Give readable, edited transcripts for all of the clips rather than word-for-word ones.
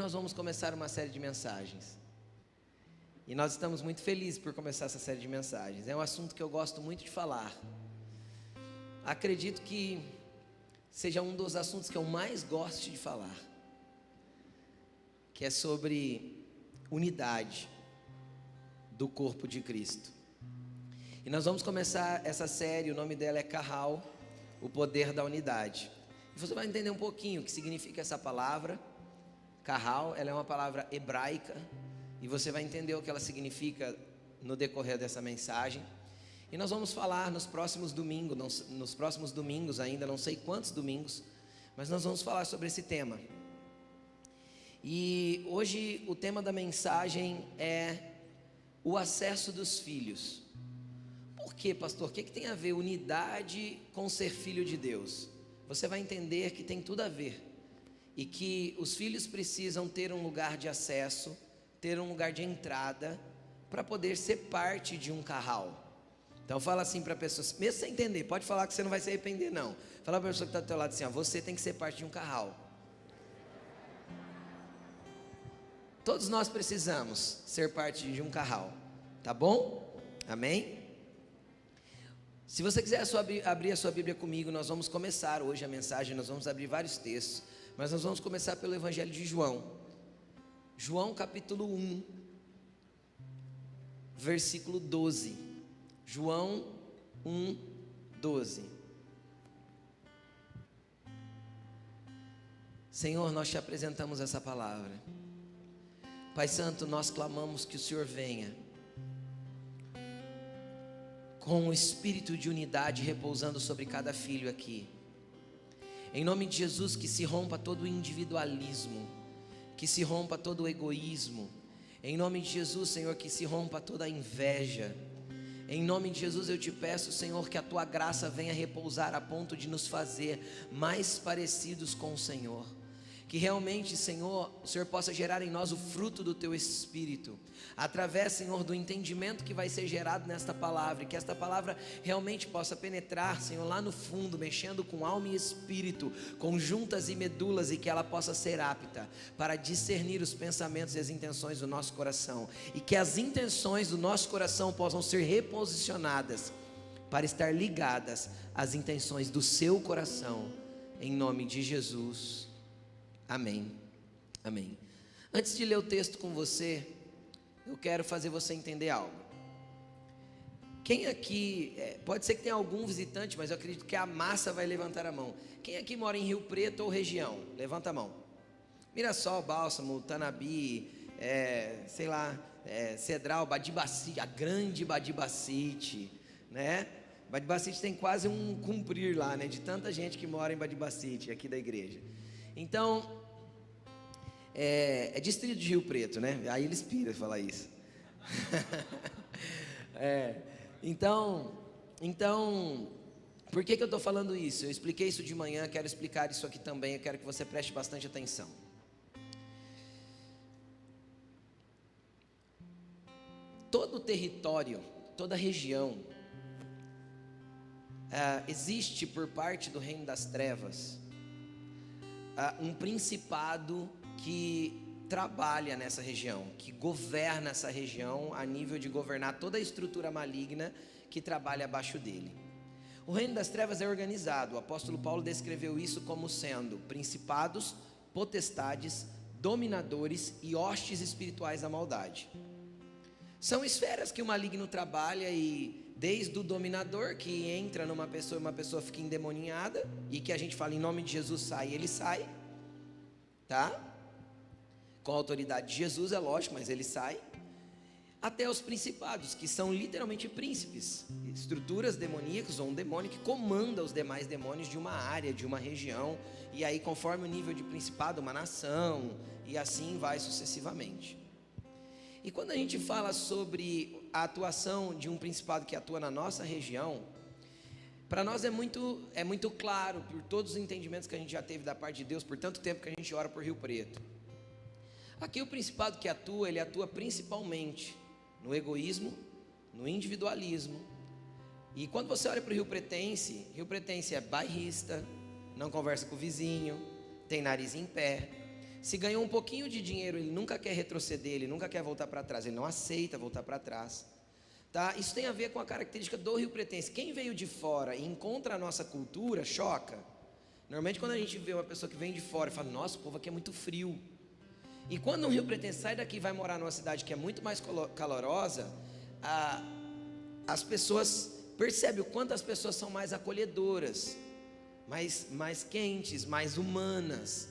nós vamos começar uma série de mensagens. E nós estamos muito felizes por começar essa série de mensagens. É um assunto que eu gosto muito de falar. Acredito que seja um dos assuntos que eu mais gosto de falar, que é sobre unidade do corpo de Cristo. E nós vamos começar essa série, o nome dela é Kahal, o poder da unidade. E você vai entender um pouquinho o que significa essa palavra. Kahal, ela é uma palavra hebraica, e você vai entender o que ela significa no decorrer dessa mensagem. E nós vamos falar nos próximos domingos, ainda não sei quantos domingos, mas nós vamos falar sobre esse tema. E hoje o tema da mensagem é o acesso dos filhos. Por quê, pastor? O que tem a ver unidade com ser filho de Deus? Você vai entender que tem tudo a ver. E que os filhos precisam ter um lugar de acesso, ter um lugar de entrada, para poder ser parte de um Kahal. Então fala assim para a pessoa, mesmo sem entender, pode falar que você não vai se arrepender não. Fala para a pessoa que está do teu lado assim, ó, você tem que ser parte de um Kahal. Todos nós precisamos ser parte de um Kahal, tá bom? Amém? Se você quiser abrir a sua Bíblia comigo, nós vamos começar hoje a mensagem, nós vamos abrir vários textos, mas nós vamos começar pelo Evangelho de João. João capítulo 1, versículo 12. João 1, 12. Senhor, nós te apresentamos essa palavra. Pai Santo, nós clamamos que o Senhor venha com o espírito de unidade repousando sobre cada filho aqui. Em nome de Jesus, que se rompa todo o individualismo, que se rompa todo o egoísmo. Em nome de Jesus, Senhor, que se rompa toda a inveja. Em nome de Jesus eu te peço, Senhor, que a tua graça venha repousar a ponto de nos fazer mais parecidos com o Senhor. Que realmente, Senhor, o Senhor possa gerar em nós o fruto do teu Espírito, através, Senhor, do entendimento que vai ser gerado nesta palavra, e que esta palavra realmente possa penetrar, Senhor, lá no fundo, mexendo com alma e espírito, com juntas e medulas, e que ela possa ser apta para discernir os pensamentos e as intenções do nosso coração, e que as intenções do nosso coração possam ser reposicionadas para estar ligadas às intenções do seu coração, em nome de Jesus. Amém, amém. Antes de ler o texto com você, eu quero fazer você entender algo. Quem aqui, pode ser que tenha algum visitante, mas eu acredito que a massa vai levantar a mão. Quem aqui mora em Rio Preto ou região? Levanta a mão. Mirassol, Bálsamo, Tanabi, Cedral, Badibacite, a grande Badibacite, né? Badibacite tem quase um cumprir lá, né? De tanta gente que mora em Badibacite, aqui da igreja. Então, é distrito de Rio Preto, né? Aí eles piram falar isso. Então, por que eu estou falando isso? Eu expliquei isso de manhã, quero explicar isso aqui também, eu quero que você preste bastante atenção. Todo território, toda região, existe por parte do reino das trevas, um principado que trabalha nessa região, que governa essa região a nível de governar toda a estrutura maligna que trabalha abaixo dele. O reino das trevas é organizado, o apóstolo Paulo descreveu isso como sendo principados, potestades, dominadores e hostes espirituais da maldade. São esferas que o maligno trabalha, e desde o dominador que entra numa pessoa e uma pessoa fica endemoninhada, e que a gente fala em nome de Jesus sai, ele sai, tá? Com a autoridade de Jesus, é lógico, mas ele sai. Até os principados, que são literalmente príncipes, estruturas demoníacas ou um demônio que comanda os demais demônios de uma área, de uma região, e aí conforme o nível de principado, uma nação, e assim vai sucessivamente. E quando a gente fala sobre a atuação de um principado que atua na nossa região, para nós é muito claro, por todos os entendimentos que a gente já teve da parte de Deus, por tanto tempo que a gente ora por Rio Preto. Aqui o principado que atua, ele atua principalmente no egoísmo, no individualismo. E quando você olha para o Rio Pretense é bairrista, não conversa com o vizinho, tem nariz em pé, Se ganhou um pouquinho de dinheiro, ele nunca quer retroceder, ele nunca quer voltar para trás, ele não aceita voltar para trás. Tá? Isso tem a ver com a característica do Rio Pretense. Quem veio de fora e encontra a nossa cultura, choca. Normalmente quando a gente vê uma pessoa que vem de fora e fala, nossa, o povo aqui é muito frio. E quando um Rio Pretense sai daqui e vai morar numa cidade que é muito mais calorosa, as pessoas percebem o quanto as pessoas são mais acolhedoras, mais quentes, mais humanas.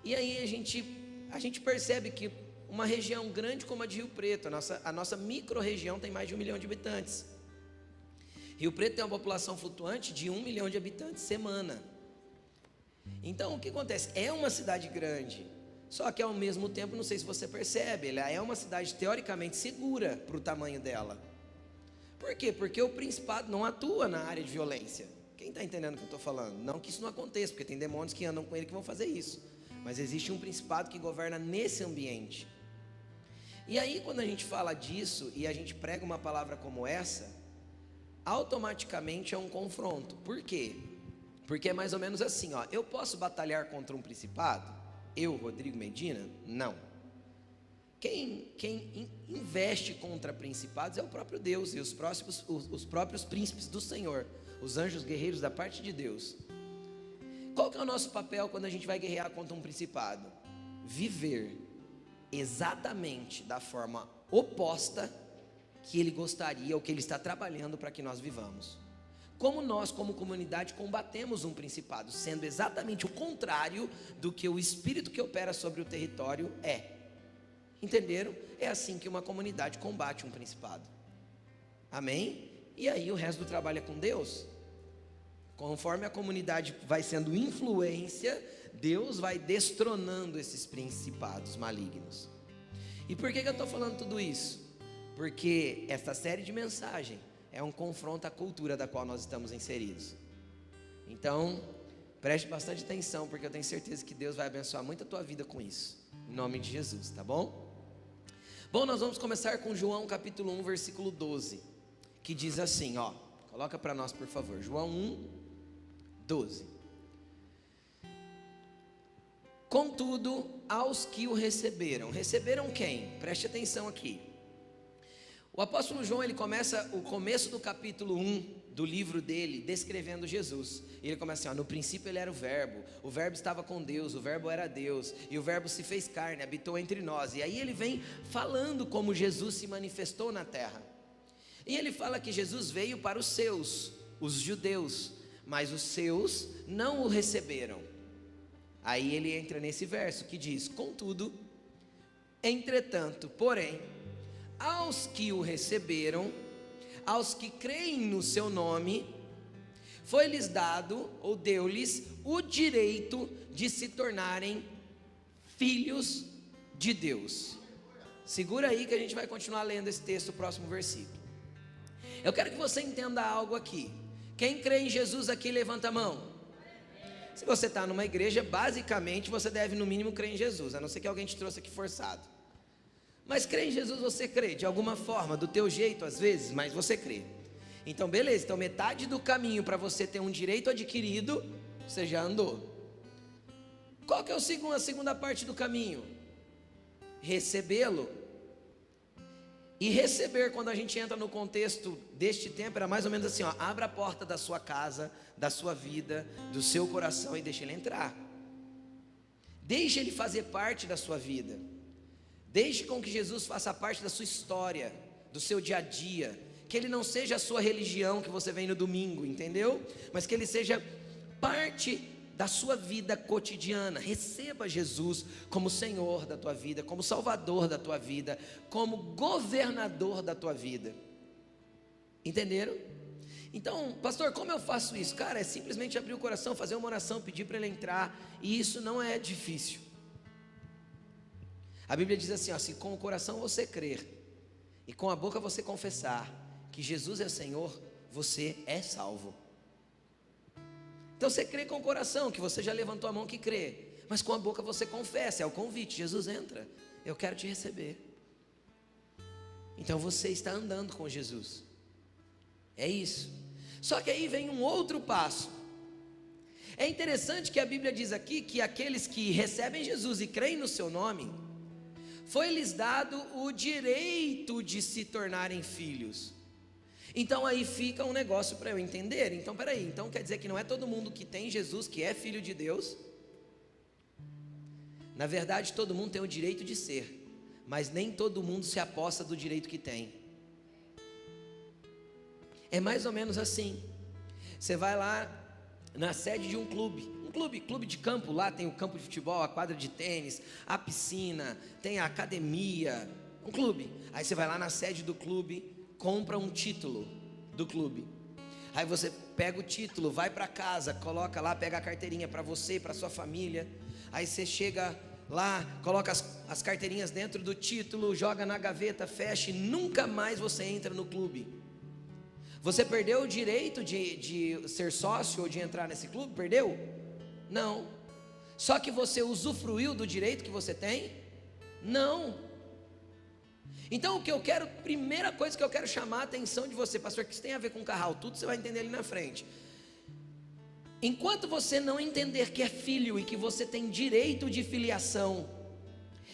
E aí a gente percebe que uma região grande como a de Rio Preto, a nossa micro-região tem mais de 1 milhão de habitantes. Rio Preto tem uma população flutuante de 1 milhão de habitantes semana. Então o que acontece? É uma cidade grande, só que ao mesmo tempo, não sei se você percebe, ela é uma cidade teoricamente segura para o tamanho dela. Por quê? Porque o principado não atua na área de violência. Quem está entendendo o que eu estou falando? Não que isso não aconteça, porque tem demônios que andam com ele que vão fazer isso. Mas existe um principado que governa nesse ambiente. E aí quando a gente fala disso e a gente prega uma palavra como essa, automaticamente é um confronto. Por quê? Porque é mais ou menos assim, ó, eu posso batalhar contra um principado? Eu, Rodrigo Medina? Não. Quem investe contra principados é o próprio Deus e os próprios príncipes do Senhor, os anjos guerreiros da parte de Deus. Qual que é o nosso papel quando a gente vai guerrear contra um principado? Viver exatamente da forma oposta que ele gostaria ou que ele está trabalhando para que nós vivamos. Como nós, como comunidade, combatemos um principado, sendo exatamente o contrário do que o espírito que opera sobre o território é. Entenderam? É assim que uma comunidade combate um principado. Amém? E aí o resto do trabalho é com Deus. Conforme a comunidade vai sendo influência, Deus vai destronando esses principados malignos. E por que eu estou falando tudo isso? Porque esta série de mensagens é um confronto à cultura da qual nós estamos inseridos. Então, preste bastante atenção, porque eu tenho certeza que Deus vai abençoar muito a tua vida com isso. Em nome de Jesus, tá bom? Bom, nós vamos começar com João capítulo 1, versículo 12, que diz assim, ó, coloca para nós por favor, João 1, 12. Contudo, aos que o receberam quem? Preste atenção aqui. O apóstolo João, ele começa o começo do capítulo 1 do livro dele, descrevendo Jesus. E ele começa assim, ó, no princípio ele era o verbo estava com Deus, o verbo era Deus, e o verbo se fez carne, habitou entre nós. E aí ele vem falando como Jesus se manifestou na terra. E ele fala que Jesus veio para os seus, os judeus, mas os seus não o receberam. Aí ele entra nesse verso que diz, contudo, entretanto, porém, aos que o receberam, aos que creem no seu nome, foi-lhes dado, ou deu-lhes, o direito de se tornarem filhos de Deus. Segura aí que a gente vai continuar lendo esse texto, o próximo versículo. Eu quero que você entenda algo aqui. Quem crê em Jesus aqui, levanta a mão. Se você está numa igreja, basicamente você deve no mínimo crer em Jesus, a não ser que alguém te trouxe aqui forçado. Mas crer em Jesus você crê, de alguma forma, do teu jeito às vezes, mas você crê. Então beleza, então metade do caminho para você ter um direito adquirido, você já andou. Qual que é a segunda parte do caminho? Recebê-lo. E receber, quando a gente entra no contexto deste tempo, era mais ou menos assim, ó, abra a porta da sua casa, da sua vida, do seu coração e deixe ele entrar. Deixe ele fazer parte da sua vida. Deixe com que Jesus faça parte da sua história, do seu dia a dia. Que ele não seja a sua religião que você vem no domingo, entendeu? Mas que ele seja parte da sua vida cotidiana. Receba Jesus como Senhor da tua vida, como Salvador da tua vida, como governador da tua vida. Entenderam? Então, pastor, como eu faço isso? Cara, é simplesmente abrir o coração, fazer uma oração, pedir para ele entrar. E isso não é difícil. A Bíblia diz assim, ó, se com o coração você crer e com a boca você confessar que Jesus é Senhor, você é salvo. Então você crê com o coração, que você já levantou a mão que crê, mas com a boca você confessa, é o convite, Jesus entra, eu quero te receber. Então você está andando com Jesus, é isso. Só que aí vem um outro passo. É interessante que a Bíblia diz aqui que aqueles que recebem Jesus e creem no seu nome, foi-lhes dado o direito de se tornarem filhos. Então aí fica um negócio para eu entender. Então peraí, então quer dizer que não é todo mundo que tem Jesus que é filho de Deus? Na verdade, todo mundo tem o direito de ser, mas nem todo mundo se aposta do direito que tem. É mais ou menos assim. Você vai lá na sede de um clube de campo, lá tem o campo de futebol, a quadra de tênis, a piscina, tem a academia, um clube. Aí você vai lá na sede do clube, compra um título do clube. Aí você pega o título, vai para casa, coloca lá, pega a carteirinha para você, para sua família. Aí você chega lá, coloca as carteirinhas dentro do título, joga na gaveta, fecha e nunca mais você entra no clube. Você perdeu o direito de ser sócio ou de entrar nesse clube? Perdeu? Não. Só que você usufruiu do direito que você tem? Não. Então primeira coisa que eu quero chamar a atenção de você, pastor, que isso tem a ver com carral, tudo você vai entender ali na frente. Enquanto você não entender que é filho e que você tem direito de filiação,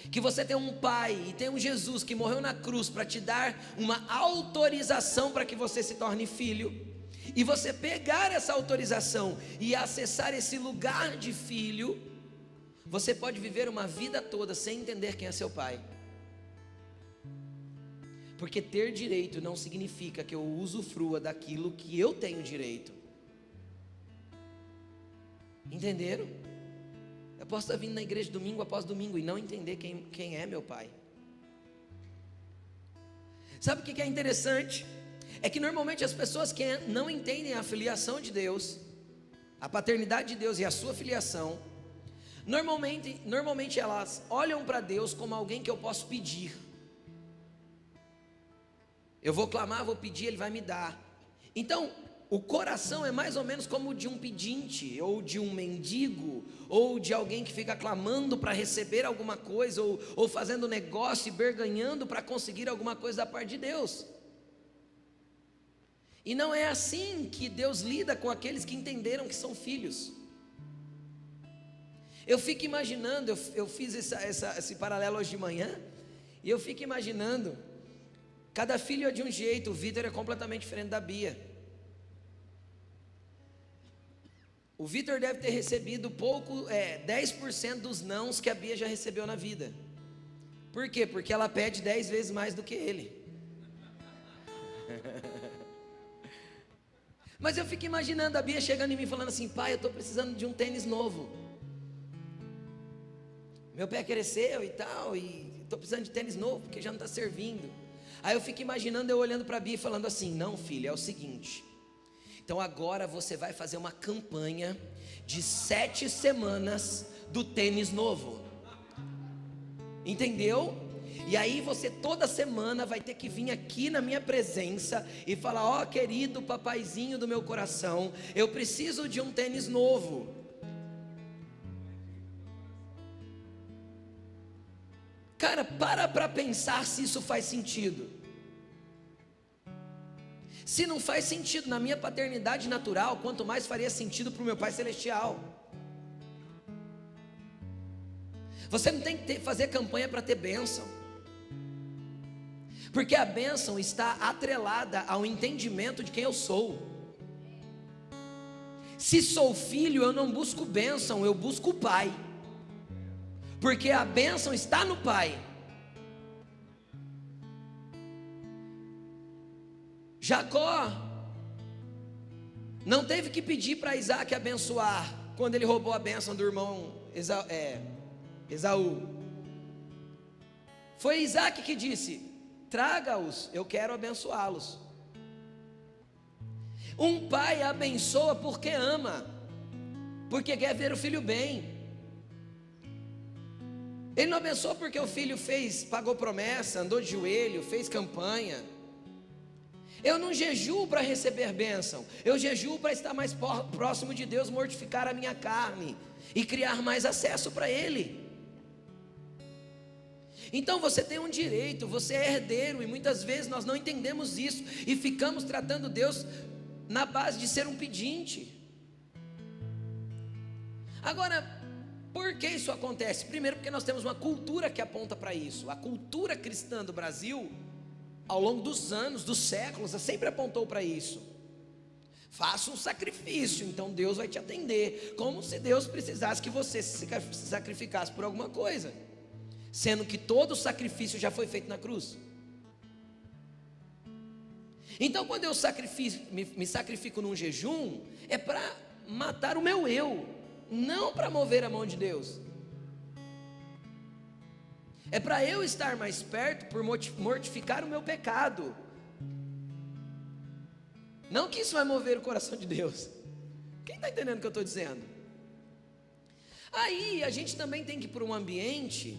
que você tem um pai e tem um Jesus que morreu na cruz para te dar uma autorização para que você se torne filho, e você pegar essa autorização e acessar esse lugar de filho, você pode viver uma vida toda sem entender quem é seu pai. Porque ter direito não significa que eu usufrua daquilo que eu tenho direito. Entenderam? Eu posso estar vindo na igreja domingo após domingo e não entender quem é meu pai. Sabe o que é interessante? É que normalmente as pessoas que não entendem a filiação de Deus, a paternidade de Deus e a sua filiação, normalmente elas olham para Deus como alguém que eu posso pedir. Eu vou clamar, vou pedir, Ele vai me dar. Então, o coração é mais ou menos como o de um pedinte, ou de um mendigo, ou de alguém que fica clamando para receber alguma coisa, ou fazendo negócio e berganhando para conseguir alguma coisa da parte de Deus. E não é assim que Deus lida com aqueles que entenderam que são filhos. Eu fico imaginando, eu fiz esse paralelo hoje de manhã, e eu fico imaginando, cada filho é de um jeito. O Vitor é completamente diferente da Bia. O Vitor deve ter recebido 10% dos nãos que a Bia já recebeu na vida. Por quê? Porque ela pede 10 vezes mais do que ele. Mas eu fico imaginando a Bia chegando em mim falando assim: pai, eu estou precisando de um tênis novo. Meu pé cresceu e tal, e estou precisando de tênis novo, porque já não está servindo. Aí eu fico imaginando eu olhando para a Bia e falando assim: não, filha, é o seguinte, então agora você vai fazer uma campanha de 7 semanas do tênis novo. Entendeu? E aí você toda semana vai ter que vir aqui na minha presença e falar: ó, querido papaizinho do meu coração, eu preciso de um tênis novo. Cara, para pensar se isso faz sentido. Se não faz sentido na minha paternidade natural, quanto mais faria sentido para o meu Pai Celestial. Você não tem que fazer campanha para ter bênção, porque a bênção está atrelada ao entendimento de quem eu sou. Se sou filho, eu não busco bênção, eu busco o Pai, porque a bênção está no Pai. Jacó não teve que pedir para Isaac abençoar quando ele roubou a bênção do irmão Esaú. Foi Isaac que disse: traga-os, eu quero abençoá-los. Um pai abençoa porque ama, porque quer ver o filho bem. Ele não abençoa porque o filho pagou promessa, andou de joelho, fez campanha. Eu não jejuo para receber bênção, eu jejuo para estar mais próximo de Deus, mortificar a minha carne e criar mais acesso para Ele. Então você tem um direito, você é herdeiro, e muitas vezes nós não entendemos isso e ficamos tratando Deus na base de ser um pedinte. Agora, por que isso acontece? Primeiro, porque nós temos uma cultura que aponta para isso. A cultura cristã do Brasil, ao longo dos anos, dos séculos, sempre apontou para isso. Faça um sacrifício, então Deus vai te atender. Como se Deus precisasse que você se sacrificasse por alguma coisa, sendo que todo o sacrifício já foi feito na cruz. Então, quando eu me sacrifico num jejum, é para matar o meu eu, não para mover a mão de Deus. É para eu estar mais perto por mortificar o meu pecado. Não que isso vai mover o coração de Deus. Quem está entendendo o que eu estou dizendo? Aí a gente também tem que ir para um ambiente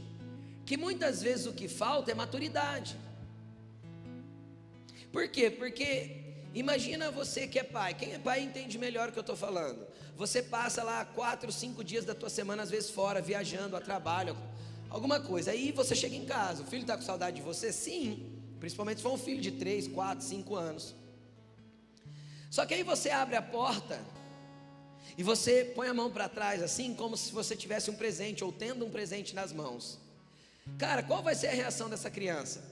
que muitas vezes o que falta é maturidade. Por quê? Porque imagina você que é pai. Quem é pai entende melhor o que eu estou falando. Você passa lá 4, 5 dias da tua semana, às vezes fora, viajando, a trabalho, alguma coisa. Aí você chega em casa, o filho está com saudade de você? Sim, principalmente se for um filho de 3, 4, 5 anos. Só que aí você abre a porta e você põe a mão para trás, assim como se você tivesse um presente, ou tendo um presente nas mãos. Cara, qual vai ser a reação dessa criança?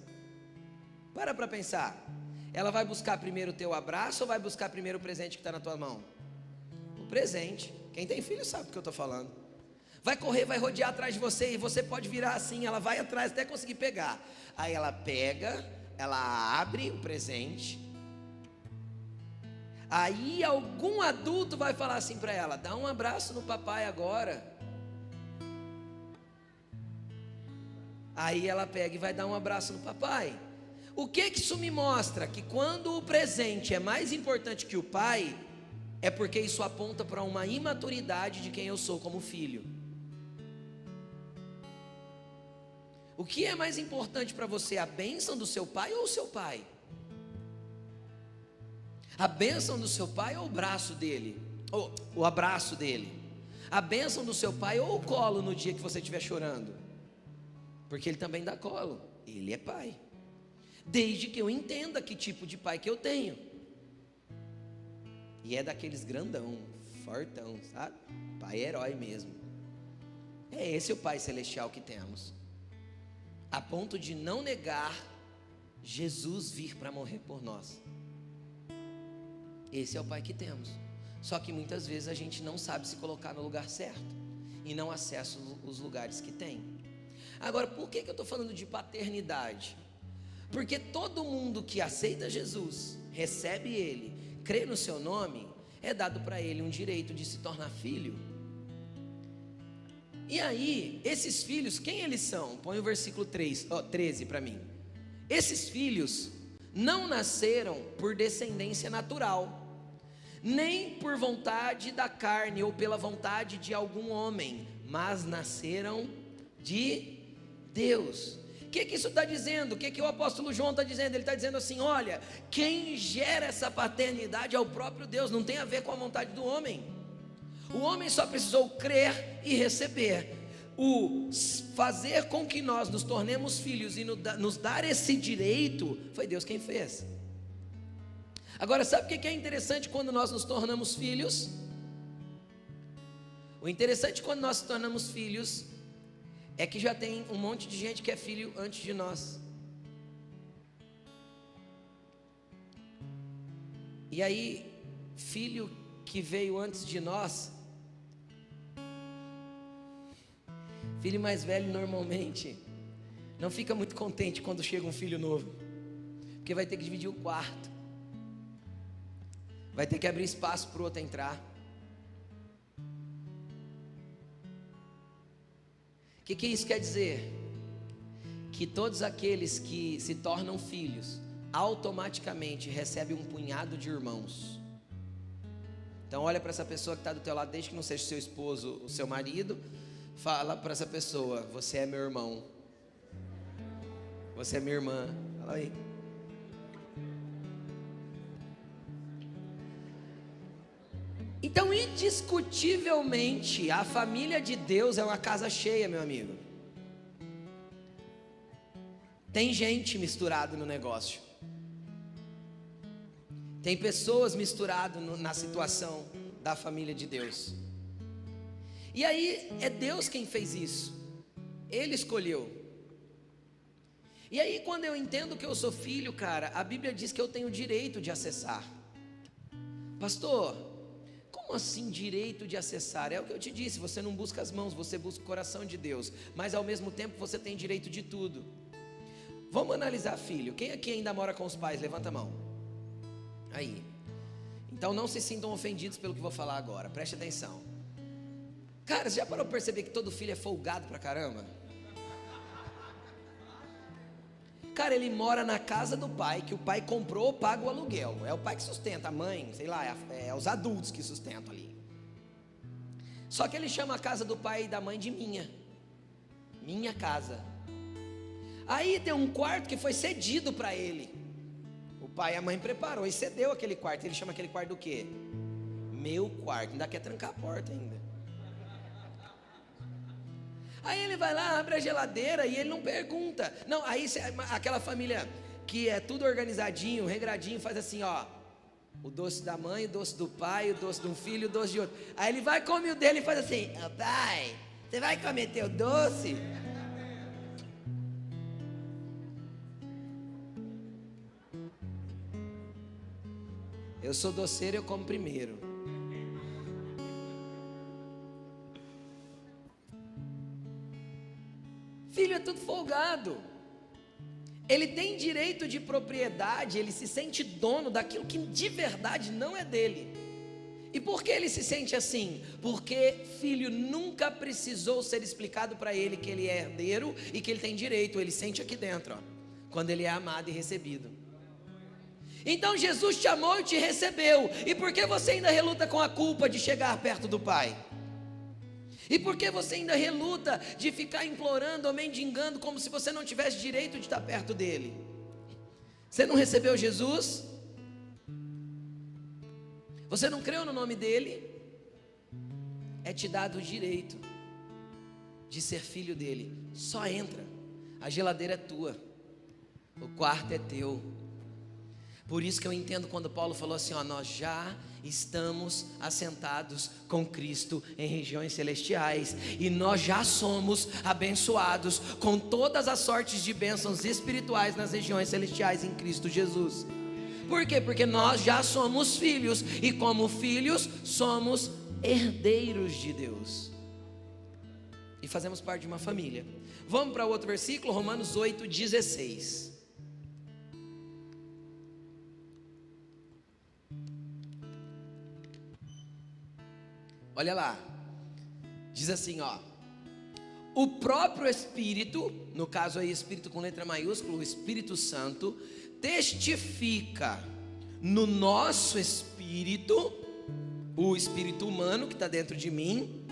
Para pensar. Ela vai buscar primeiro o teu abraço ou vai buscar primeiro o presente que está na tua mão? O presente. Quem tem filho sabe do que eu estou falando. Vai correr, vai rodear atrás de você, e você pode virar assim, ela vai atrás até conseguir pegar. Aí ela pega, ela abre o presente. Aí algum adulto vai falar assim para ela: dá um abraço no papai agora. Aí ela pega e vai dar um abraço no papai. O que isso me mostra? Que quando o presente é mais importante que o pai, é porque isso aponta para uma imaturidade de quem eu sou como filho. O que é mais importante para você, a bênção do seu pai ou o seu pai? A bênção do seu pai ou o braço dele? Ou o abraço dele? A bênção do seu pai ou o colo no dia que você estiver chorando? Porque ele também dá colo, ele é pai. Desde que eu entenda que tipo de pai que eu tenho. E é daqueles grandão, fortão, sabe? Pai herói mesmo. É esse o pai celestial que temos. A ponto de não negar Jesus vir para morrer por nós. Esse é o pai que temos. Só que muitas vezes a gente não sabe se colocar no lugar certo e não acessa os lugares que tem. Agora, por que eu estou falando de paternidade? Porque todo mundo que aceita Jesus, recebe Ele, crê no seu nome, é dado para ele um direito de se tornar filho. E aí, esses filhos, quem eles são? Põe o versículo 13 para mim. Esses filhos não nasceram por descendência natural, nem por vontade da carne ou pela vontade de algum homem, mas nasceram de Deus. O que isso está dizendo? O que o apóstolo João está dizendo? Ele está dizendo assim: olha, quem gera essa paternidade é o próprio Deus, não tem a ver com a vontade do homem. O homem só precisou crer e receber. O fazer com que nós nos tornemos filhos e nos dar esse direito, foi Deus quem fez. Agora, sabe o que é interessante quando nós nos tornamos filhos? O interessante quando nós nos tornamos filhos é que já tem um monte de gente que é filho antes de nós. E aí, filho que veio antes de nós, filho mais velho normalmente não fica muito contente quando chega um filho novo, porque vai ter que dividir o quarto, vai ter que abrir espaço para o outro entrar. O que isso quer dizer? Que todos aqueles que se tornam filhos automaticamente recebem um punhado de irmãos. Então olha para essa pessoa que está do teu lado, desde que não seja o seu esposo, o seu marido. Fala para essa pessoa: você é meu irmão, você é minha irmã. Fala aí. Então, indiscutivelmente, a família de Deus é uma casa cheia, meu amigo. Tem gente misturada no negócio. Tem pessoas misturadas na situação da família de Deus. E aí é Deus quem fez isso. Ele escolheu. E aí quando eu entendo que eu sou filho, cara, a Bíblia diz que eu tenho o direito de acessar. Pastor, como assim direito de acessar? É o que eu te disse, você não busca as mãos, você busca o coração de Deus. Mas ao mesmo tempo você tem direito de tudo. Vamos analisar, filho. Quem aqui ainda mora com os pais? Levanta a mão. Aí. Então não se sintam ofendidos pelo que vou falar agora, preste atenção. Cara, você já parou para perceber que todo filho é folgado pra caramba? Cara, ele mora na casa do pai, que o pai comprou ou paga o aluguel. É o pai que sustenta, a mãe, sei lá, é os adultos que sustentam ali. Só que ele chama a casa do pai e da mãe de minha casa. Aí tem um quarto que foi cedido para ele. O pai e a mãe preparou e cedeu aquele quarto. Ele chama aquele quarto do quê? Meu quarto. Ainda quer trancar a porta ainda. Aí ele vai lá, abre a geladeira e ele não pergunta. Não, aí aquela família que é tudo organizadinho, regradinho, faz assim, ó. O doce da mãe, o doce do pai, o doce de um filho, o doce de outro. Aí ele vai comer o dele e faz assim: oh, pai, você vai comer teu doce? Eu sou doceiro, eu como primeiro. Filho é tudo folgado. Ele tem direito de propriedade, ele se sente dono daquilo que de verdade não é dele. E por que ele se sente assim? Porque filho nunca precisou ser explicado para ele que ele é herdeiro e que ele tem direito. Ele sente aqui dentro, ó, quando ele é amado e recebido. Então Jesus te amou e te recebeu. E por que você ainda reluta com a culpa de chegar perto do Pai? E por que você ainda reluta de ficar implorando ou mendigando como se você não tivesse direito de estar perto dele? Você não recebeu Jesus? Você não creu no nome dele? É te dado o direito de ser filho dele. Só entra. A geladeira é tua. O quarto é teu. Por isso que eu entendo quando Paulo falou assim, ó, nós já estamos assentados com Cristo em regiões celestiais, e nós já somos abençoados com todas as sortes de bênçãos espirituais nas regiões celestiais em Cristo Jesus. Por quê? Porque nós já somos filhos, e como filhos somos herdeiros de Deus, e fazemos parte de uma família. Vamos para outro versículo, Romanos 8:16. Olha lá, diz assim, ó: o próprio Espírito, no caso aí Espírito com letra maiúscula, o Espírito Santo, testifica no nosso espírito, o espírito humano que está dentro de mim,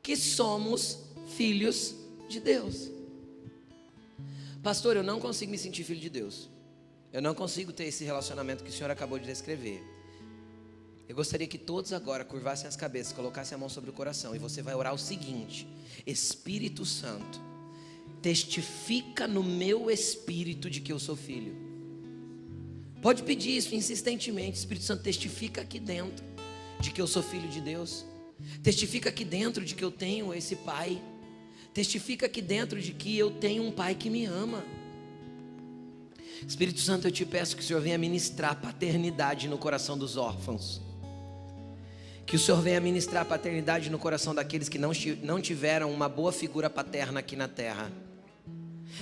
que somos filhos de Deus. Pastor, eu não consigo me sentir filho de Deus, eu não consigo ter esse relacionamento que o senhor acabou de descrever. Eu gostaria que todos agora curvassem as cabeças, colocassem a mão sobre o coração, e você vai orar o seguinte: Espírito Santo, testifica no meu espírito de que eu sou filho. Pode pedir isso insistentemente. Espírito Santo, testifica aqui dentro de que eu sou filho de Deus. Testifica aqui dentro de que eu tenho esse pai. Testifica aqui dentro de que eu tenho um pai que me ama. Espírito Santo, eu te peço que o Senhor venha ministrar paternidade no coração dos órfãos. Que o Senhor venha ministrar paternidade no coração daqueles que não tiveram uma boa figura paterna aqui na terra.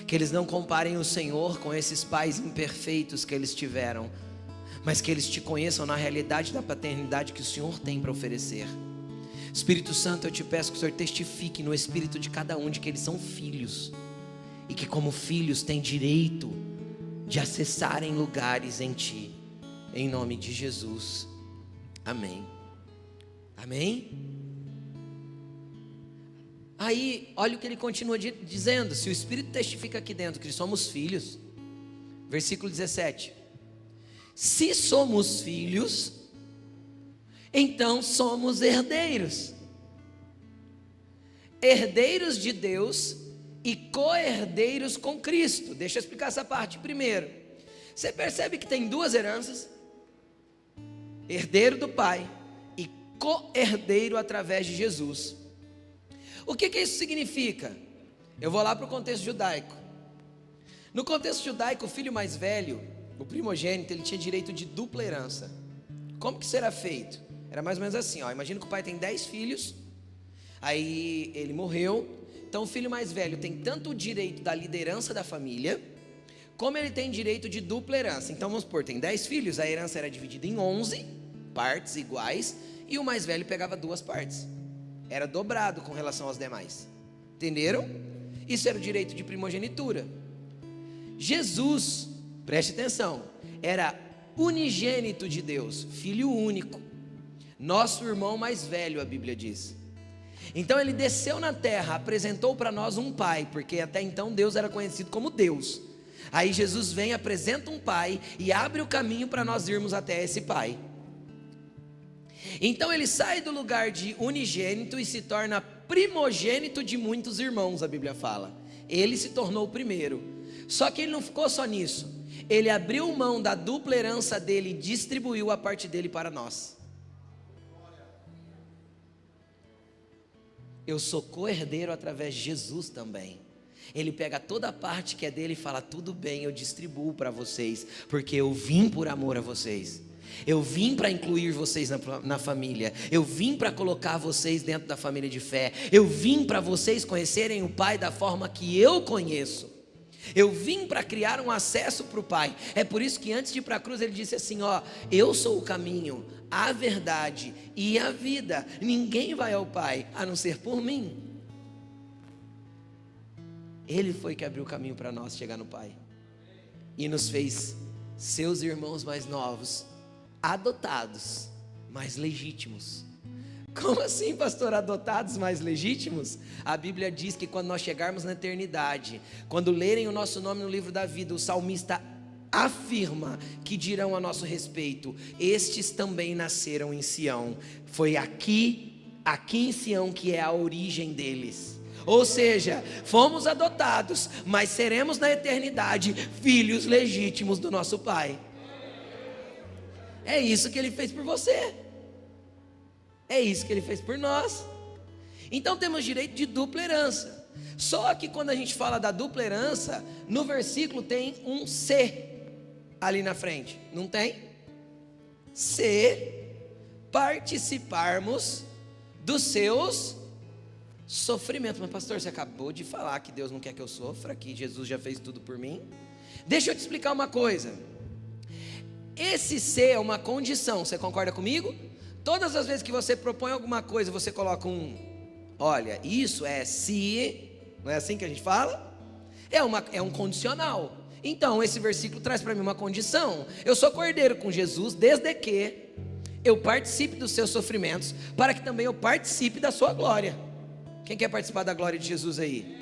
Que eles não comparem o Senhor com esses pais imperfeitos que eles tiveram, mas que eles te conheçam na realidade da paternidade que o Senhor tem para oferecer. Espírito Santo, eu te peço que o Senhor testifique no espírito de cada um de que eles são filhos, e que como filhos têm direito de acessarem lugares em Ti, em nome de Jesus, amém. Amém? Aí, olha o que ele continua dizendo: se o Espírito testifica aqui dentro que somos filhos, versículo 17: se somos filhos, então somos herdeiros, herdeiros de Deus e co-herdeiros com Cristo. Deixa eu explicar essa parte primeiro. Você percebe que tem duas heranças: herdeiro do Pai e co-herdeiro através de Jesus. O que isso significa? Eu vou lá para o contexto judaico. No contexto judaico, o filho mais velho, o primogênito, ele tinha direito de dupla herança. Como que será feito? Era mais ou menos assim, ó. Imagina que o pai tem 10 filhos, aí ele morreu. Então o filho mais velho tem tanto o direito da liderança da família, como ele tem direito de dupla herança. Então vamos supor, tem 10 filhos, a herança era dividida em 11 partes iguais, e o mais velho pegava 2 partes. Era dobrado com relação aos demais. Entenderam? Isso era o direito de primogenitura. Jesus, preste atenção, era unigênito de Deus, filho único, nosso irmão mais velho, a Bíblia diz. Então ele desceu na terra, apresentou para nós um pai, porque até então Deus era conhecido como Deus. Aí Jesus vem, apresenta um pai e abre o caminho para nós irmos até esse pai. Então ele sai do lugar de unigênito e se torna primogênito de muitos irmãos, a Bíblia fala. Ele se tornou o primeiro. Só que ele não ficou só nisso. Ele abriu mão da dupla herança dele e distribuiu a parte dele para nós. Eu sou co-herdeiro através de Jesus também. Ele pega toda a parte que é dele e fala: tudo bem, eu distribuo para vocês, porque eu vim por amor a vocês. Eu vim para incluir vocês na família. Eu vim para colocar vocês dentro da família de fé. Eu vim para vocês conhecerem o Pai da forma que eu conheço. Eu vim para criar um acesso para o Pai. É por isso que antes de ir para a cruz ele disse assim, ó: eu sou o caminho, a verdade e a vida. Ninguém vai ao Pai a não ser por mim. Ele foi que abriu o caminho para nós chegar no Pai e nos fez seus irmãos mais novos, adotados, mais legítimos. Como assim, pastor? Adotados, mais legítimos? A Bíblia diz que quando nós chegarmos na eternidade, quando lerem o nosso nome no livro da vida, o salmista afirma que dirão a nosso respeito: estes também nasceram em Sião. Foi aqui em Sião que é a origem deles. Ou seja, fomos adotados, mas seremos na eternidade filhos legítimos do nosso Pai. É isso que Ele fez por você. É isso que Ele fez por nós. Então temos direito de dupla herança. Só que quando a gente fala da dupla herança, no versículo tem um se ali na frente, não tem? Se participarmos dos seus sofrimentos. Mas pastor, você acabou de falar que Deus não quer que eu sofra, que Jesus já fez tudo por mim. Deixa eu te explicar uma coisa. Esse ser é uma condição, você concorda comigo? Todas as vezes que você propõe alguma coisa, você coloca olha, isso é se, não é assim que a gente fala? É um condicional. Então esse versículo traz para mim uma condição. Eu sou cordeiro com Jesus desde que eu participe dos seus sofrimentos, para que também eu participe da sua glória. Quem quer participar da glória de Jesus aí?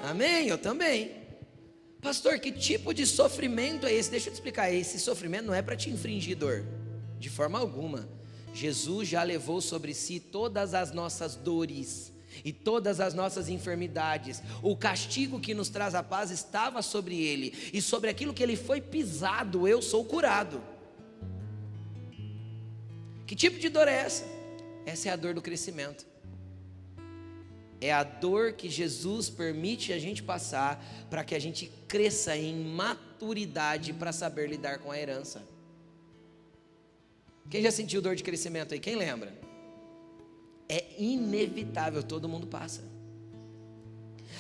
Amém? Eu também. Pastor, que tipo de sofrimento é esse? Deixa eu te explicar. Esse sofrimento não é para te infringir dor, de forma alguma. Jesus já levou sobre si todas as nossas dores e todas as nossas enfermidades. O castigo que nos traz a paz estava sobre ele, e sobre aquilo que ele foi pisado, eu sou curado. Que tipo de dor é essa? Essa é a dor do crescimento. É a dor que Jesus permite a gente passar para que a gente cresça em maturidade para saber lidar com a herança. Quem já sentiu dor de crescimento aí? Quem lembra? É inevitável, todo mundo passa.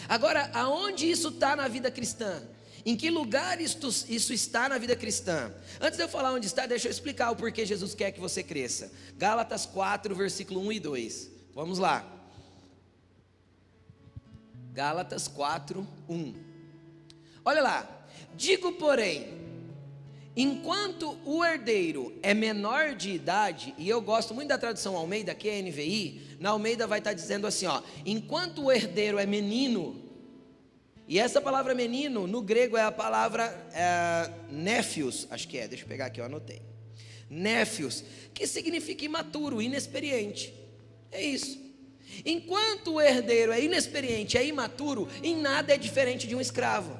Agora, aonde isso está na vida cristã? Em que lugar isso está na vida cristã? Antes de eu falar onde está, deixa eu explicar o porquê Jesus quer que você cresça. Gálatas 4, versículo 1 e 2. Vamos lá. Gálatas 4, 1. Olha lá. Digo, porém, enquanto o herdeiro é menor de idade, e eu gosto muito da tradução Almeida, que é a NVI, na Almeida vai estar dizendo assim, ó: enquanto o herdeiro é menino, e essa palavra menino, no grego é a palavra néfios, acho que é, deixa eu pegar aqui, eu anotei. Néfios, que significa imaturo, inexperiente, é isso. Enquanto o herdeiro é inexperiente, é imaturo, em nada é diferente de um escravo.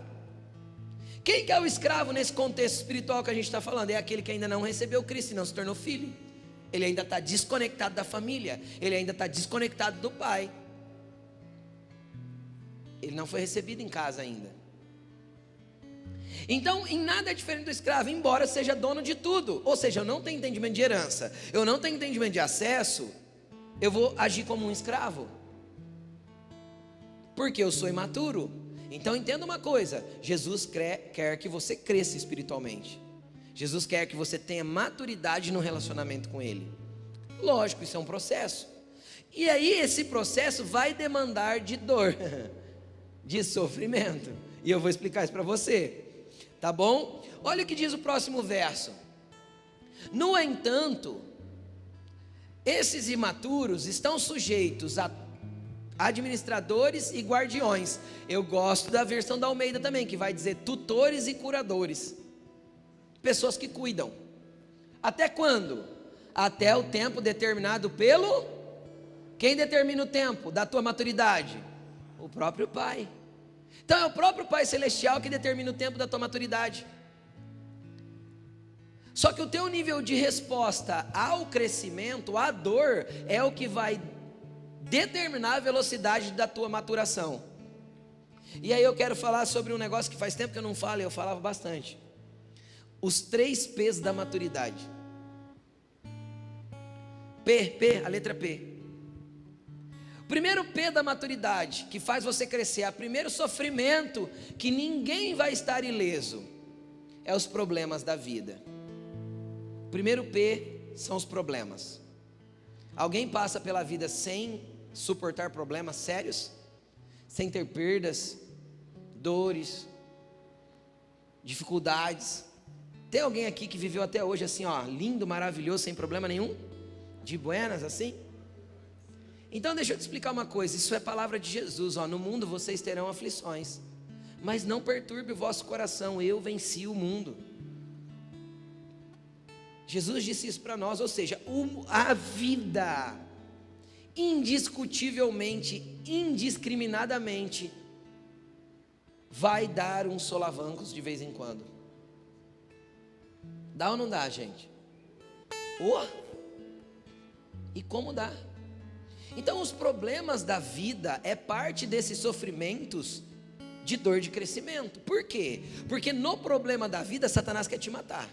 Quem que é o escravo nesse contexto espiritual que a gente está falando? É aquele que ainda não recebeu Cristo e não se tornou filho. Ele ainda está desconectado da família, ele ainda está desconectado do pai. Ele não foi recebido em casa ainda. Então, em nada é diferente do escravo, embora seja dono de tudo. Ou seja, eu não tenho entendimento de herança, eu não tenho entendimento de acesso, eu vou agir como um escravo, porque eu sou imaturo. Então entenda uma coisa, Jesus quer que você cresça espiritualmente. Jesus quer que você tenha maturidade no relacionamento com Ele. Lógico, isso é um processo. E aí esse processo vai demandar de dor, de sofrimento. E eu vou explicar isso para você, tá bom? Olha o que diz o próximo verso. No entanto, esses imaturos estão sujeitos a administradores e guardiões. Eu gosto da versão da Almeida também, que vai dizer tutores e curadores. Pessoas que cuidam. Até quando? Até o tempo determinado pelo... Quem determina o tempo da tua maturidade? O próprio Pai. Então é o próprio Pai Celestial que determina o tempo da tua maturidade. Só que o teu nível de resposta ao crescimento, à dor, é o que vai determinar a velocidade da tua maturação. E aí eu quero falar sobre um negócio que faz tempo que eu não falo, e eu falava bastante. Os 3 P's da maturidade. A letra P. O primeiro P da maturidade, que faz você crescer, o primeiro sofrimento, que ninguém vai estar ileso, é os problemas da vida. O primeiro P são os problemas. Alguém passa pela vida sem suportar problemas sérios? Sem ter perdas, dores, dificuldades? Tem alguém aqui que viveu até hoje assim, ó, lindo, maravilhoso, sem problema nenhum? De buenas assim? Então deixa eu te explicar uma coisa, isso é palavra de Jesus, ó, no mundo vocês terão aflições, mas não perturbe o vosso coração, eu venci o mundo. Jesus disse isso para nós, ou seja, a vida, indiscutivelmente, indiscriminadamente, vai dar uns solavancos de vez em quando. Dá ou não dá, gente? E como dá? Então os problemas da vida é parte desses sofrimentos de dor de crescimento. Por quê? Porque no problema da vida, Satanás quer te matar.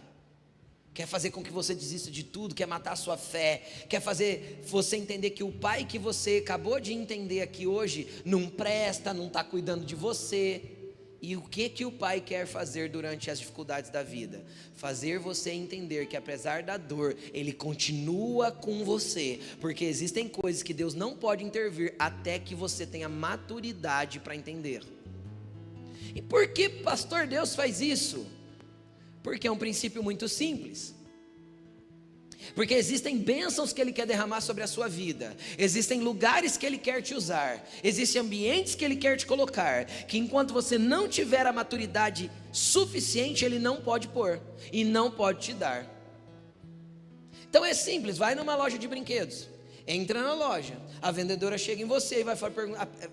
Quer fazer com que você desista de tudo, quer matar a sua fé, quer fazer você entender que o pai que você acabou de entender aqui hoje não presta, não está cuidando de você. E o que o pai quer fazer durante as dificuldades da vida? Fazer você entender que apesar da dor, ele continua com você, porque existem coisas que Deus não pode intervir até que você tenha maturidade para entender. E por que, pastor, Deus faz isso? Porque é um princípio muito simples. Porque existem bênçãos que Ele quer derramar sobre a sua vida, existem lugares que Ele quer te usar, existem ambientes que Ele quer te colocar, que enquanto você não tiver a maturidade suficiente, Ele não pode pôr e não pode te dar. Então é simples, vai numa loja de brinquedos, entra na loja, a vendedora chega em você e vai falar,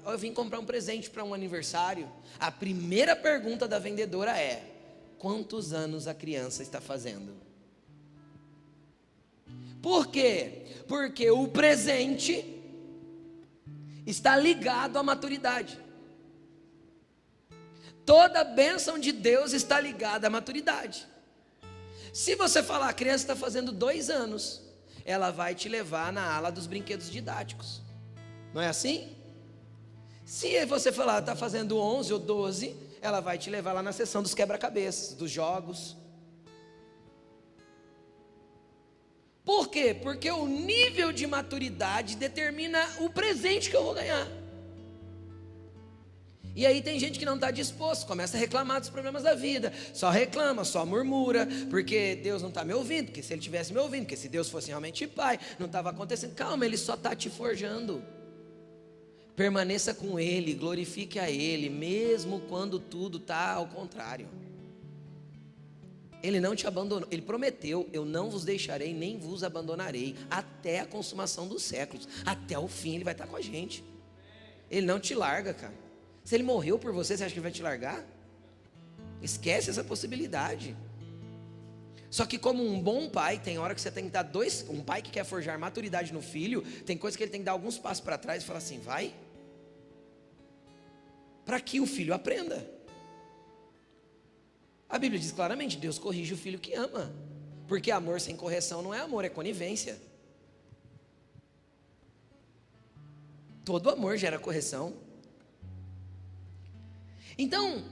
eu vim comprar um presente para um aniversário. A primeira pergunta da vendedora é: quantos anos a criança está fazendo? Por quê? Porque o presente está ligado à maturidade. Toda a bênção de Deus está ligada à maturidade. Se você falar, a criança está fazendo 2 anos, ela vai te levar na ala dos brinquedos didáticos. Não é assim? Se você falar, está fazendo 11 ou 12, ela vai te levar lá na seção dos quebra-cabeças, dos jogos. Por quê? Porque o nível de maturidade determina o presente que eu vou ganhar. E aí tem gente que não está disposto, começa a reclamar dos problemas da vida, só reclama, só murmura, porque Deus não está me ouvindo, porque se Ele tivesse me ouvindo, porque se Deus fosse realmente Pai, não estava acontecendo. Calma, Ele só está te forjando. Permaneça com Ele, glorifique a Ele, mesmo quando tudo está ao contrário. Ele não te abandonou, Ele prometeu: eu não vos deixarei, nem vos abandonarei, até a consumação dos séculos, até o fim Ele vai estar com a gente. Ele não te larga, cara. Se Ele morreu por você, você acha que Ele vai te largar? Esquece essa possibilidade. Só que como um bom pai, tem hora que você tem que dar um pai que quer forjar maturidade no filho, tem coisa que ele tem que dar alguns passos para trás e falar assim, vai. para que o filho aprenda. A Bíblia diz claramente: Deus corrige o filho que ama, porque amor sem correção não é amor, é conivência. Todo amor gera correção. Então,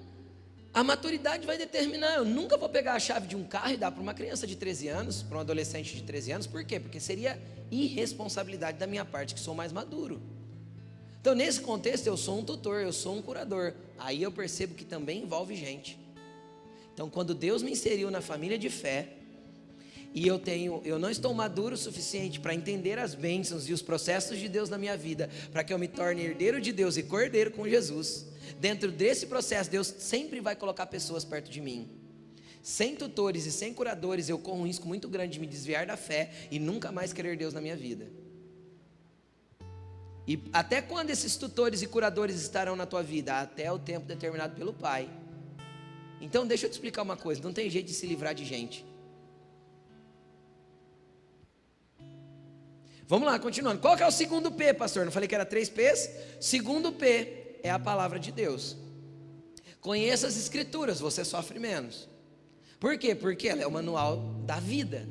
a maturidade vai determinar. Eu nunca vou pegar a chave de um carro e dar para uma criança de 13 anos, para um adolescente de 13 anos. Por quê? Porque seria irresponsabilidade da minha parte, que sou mais maduro. Então, nesse contexto, eu sou um tutor, eu sou um curador. Aí eu percebo que também envolve gente. Então, quando Deus me inseriu na família de fé, e eu não estou maduro o suficiente para entender as bênçãos e os processos de Deus na minha vida, para que eu me torne herdeiro de Deus e cordeiro com Jesus, dentro desse processo, Deus sempre vai colocar pessoas perto de mim. Sem tutores e sem curadores, eu corro um risco muito grande de me desviar da fé e nunca mais querer Deus na minha vida. E até quando esses tutores e curadores estarão na tua vida? Até o tempo determinado pelo Pai. Então deixa eu te explicar uma coisa, não tem jeito de se livrar de gente. Vamos lá, continuando. Qual que é o segundo P, pastor? Não falei que era 3 P's? Segundo P é a palavra de Deus. Conheça as escrituras, você sofre menos. Por quê? Porque ela é o manual da vida.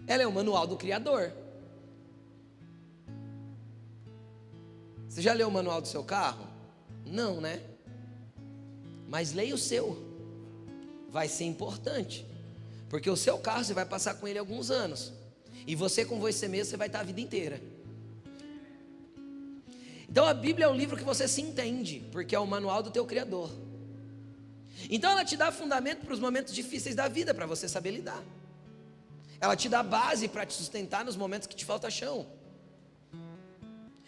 Ela é o manual do Criador. Você já leu o manual do seu carro? Não, né? Mas leia o seu. Vai ser importante. Porque o seu carro você vai passar com ele alguns anos. E você com você mesmo, você vai estar a vida inteira. Então a Bíblia é o livro que você se entende, porque é o manual do teu Criador. Então ela te dá fundamento para os momentos difíceis da vida, para você saber lidar. Ela te dá base para te sustentar nos momentos que te falta chão.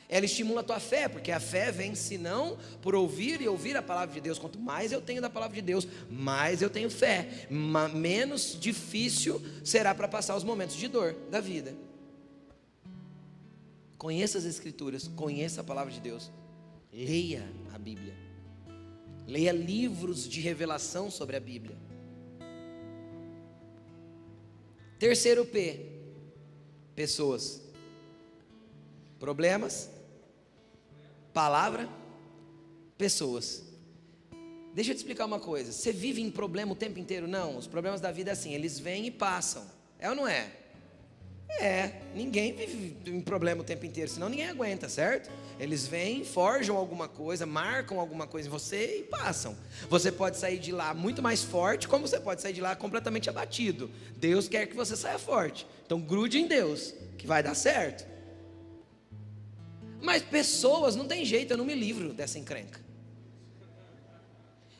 Ela estimula a tua fé, porque a fé vem senão por ouvir e ouvir a palavra de Deus. Quanto mais eu tenho da palavra de Deus, mais eu tenho fé, menos difícil será para passar os momentos de dor da vida. Conheça as escrituras, conheça a palavra de Deus. Leia a Bíblia. Leia livros de revelação sobre a Bíblia. Terceiro P, pessoas. Problemas, palavra, pessoas. Deixa eu te explicar uma coisa. Você vive em problema o tempo inteiro? Não, os problemas da vida é assim, eles vêm e passam. É ou não é? É, ninguém vive em problema o tempo inteiro, senão ninguém aguenta, certo? Eles vêm, forjam alguma coisa, marcam alguma coisa em você e passam. Você pode sair de lá muito mais forte, como você pode sair de lá completamente abatido. Deus quer que você saia forte. Então grude em Deus, que vai dar certo. Mas pessoas, não tem jeito, eu não me livro dessa encrenca.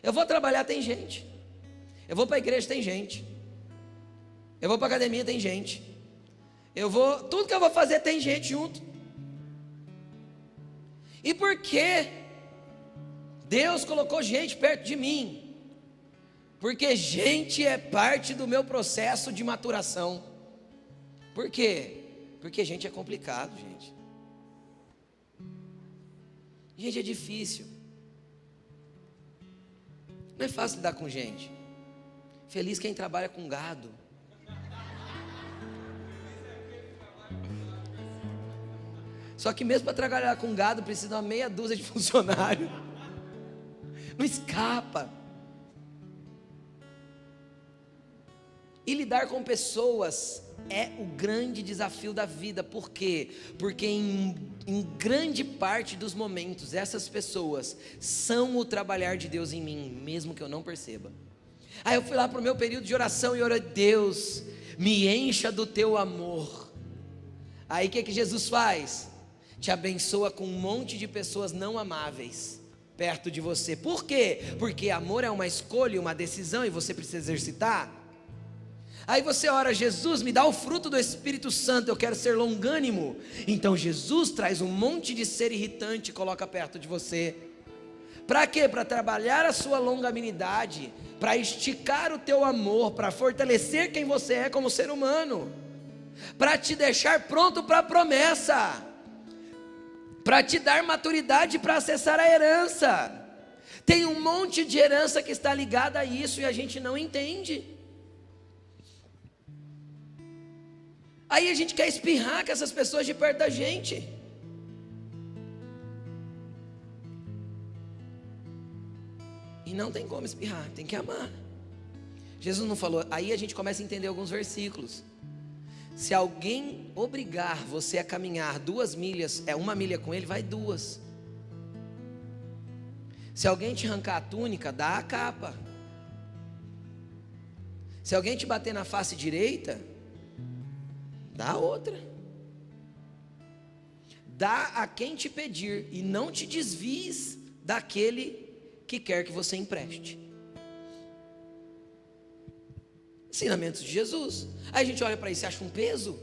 Eu vou trabalhar, tem gente. Eu vou para a igreja, tem gente. Eu vou para a academia, tem gente. Tudo que eu vou fazer tem gente junto. E por que Deus colocou gente perto de mim? Porque gente é parte do meu processo de maturação. Por quê? Porque gente é complicado, gente. Gente, é difícil. Não é fácil lidar com gente. Feliz quem trabalha com gado. Só que mesmo para trabalhar com gado precisa de uma meia dúzia de funcionários. Não escapa. E lidar com pessoas é o grande desafio da vida. Por quê? Porque em grande parte dos momentos, essas pessoas são o trabalhar de Deus em mim, mesmo que eu não perceba. Aí eu fui lá para o meu período de oração e orei: Deus, me encha do teu amor. Aí o que Jesus faz? Te abençoa com um monte de pessoas não amáveis perto de você. Por quê? Porque amor é uma escolha, uma decisão, e você precisa exercitar. Aí você ora: Jesus, me dá o fruto do Espírito Santo, eu quero ser longânimo. Então Jesus traz um monte de ser irritante e coloca perto de você. Para quê? Para trabalhar a sua longanimidade, para esticar o teu amor, para fortalecer quem você é como ser humano, para te deixar pronto para a promessa, para te dar maturidade para acessar a herança. Tem um monte de herança que está ligada a isso e a gente não entende. Aí a gente quer espirrar com essas pessoas de perto da gente. E não tem como espirrar, tem que amar. Jesus não falou, aí a gente começa a entender alguns versículos. Se alguém obrigar você a caminhar 2 milhas, 1 milha com ele, vai 2. Se alguém te arrancar a túnica, dá a capa. Se alguém te bater na face direita, dá a outra. Dá a quem te pedir e não te desvies daquele que quer que você empreste. Ensinamentos de Jesus. Aí a gente olha para isso e acha um peso.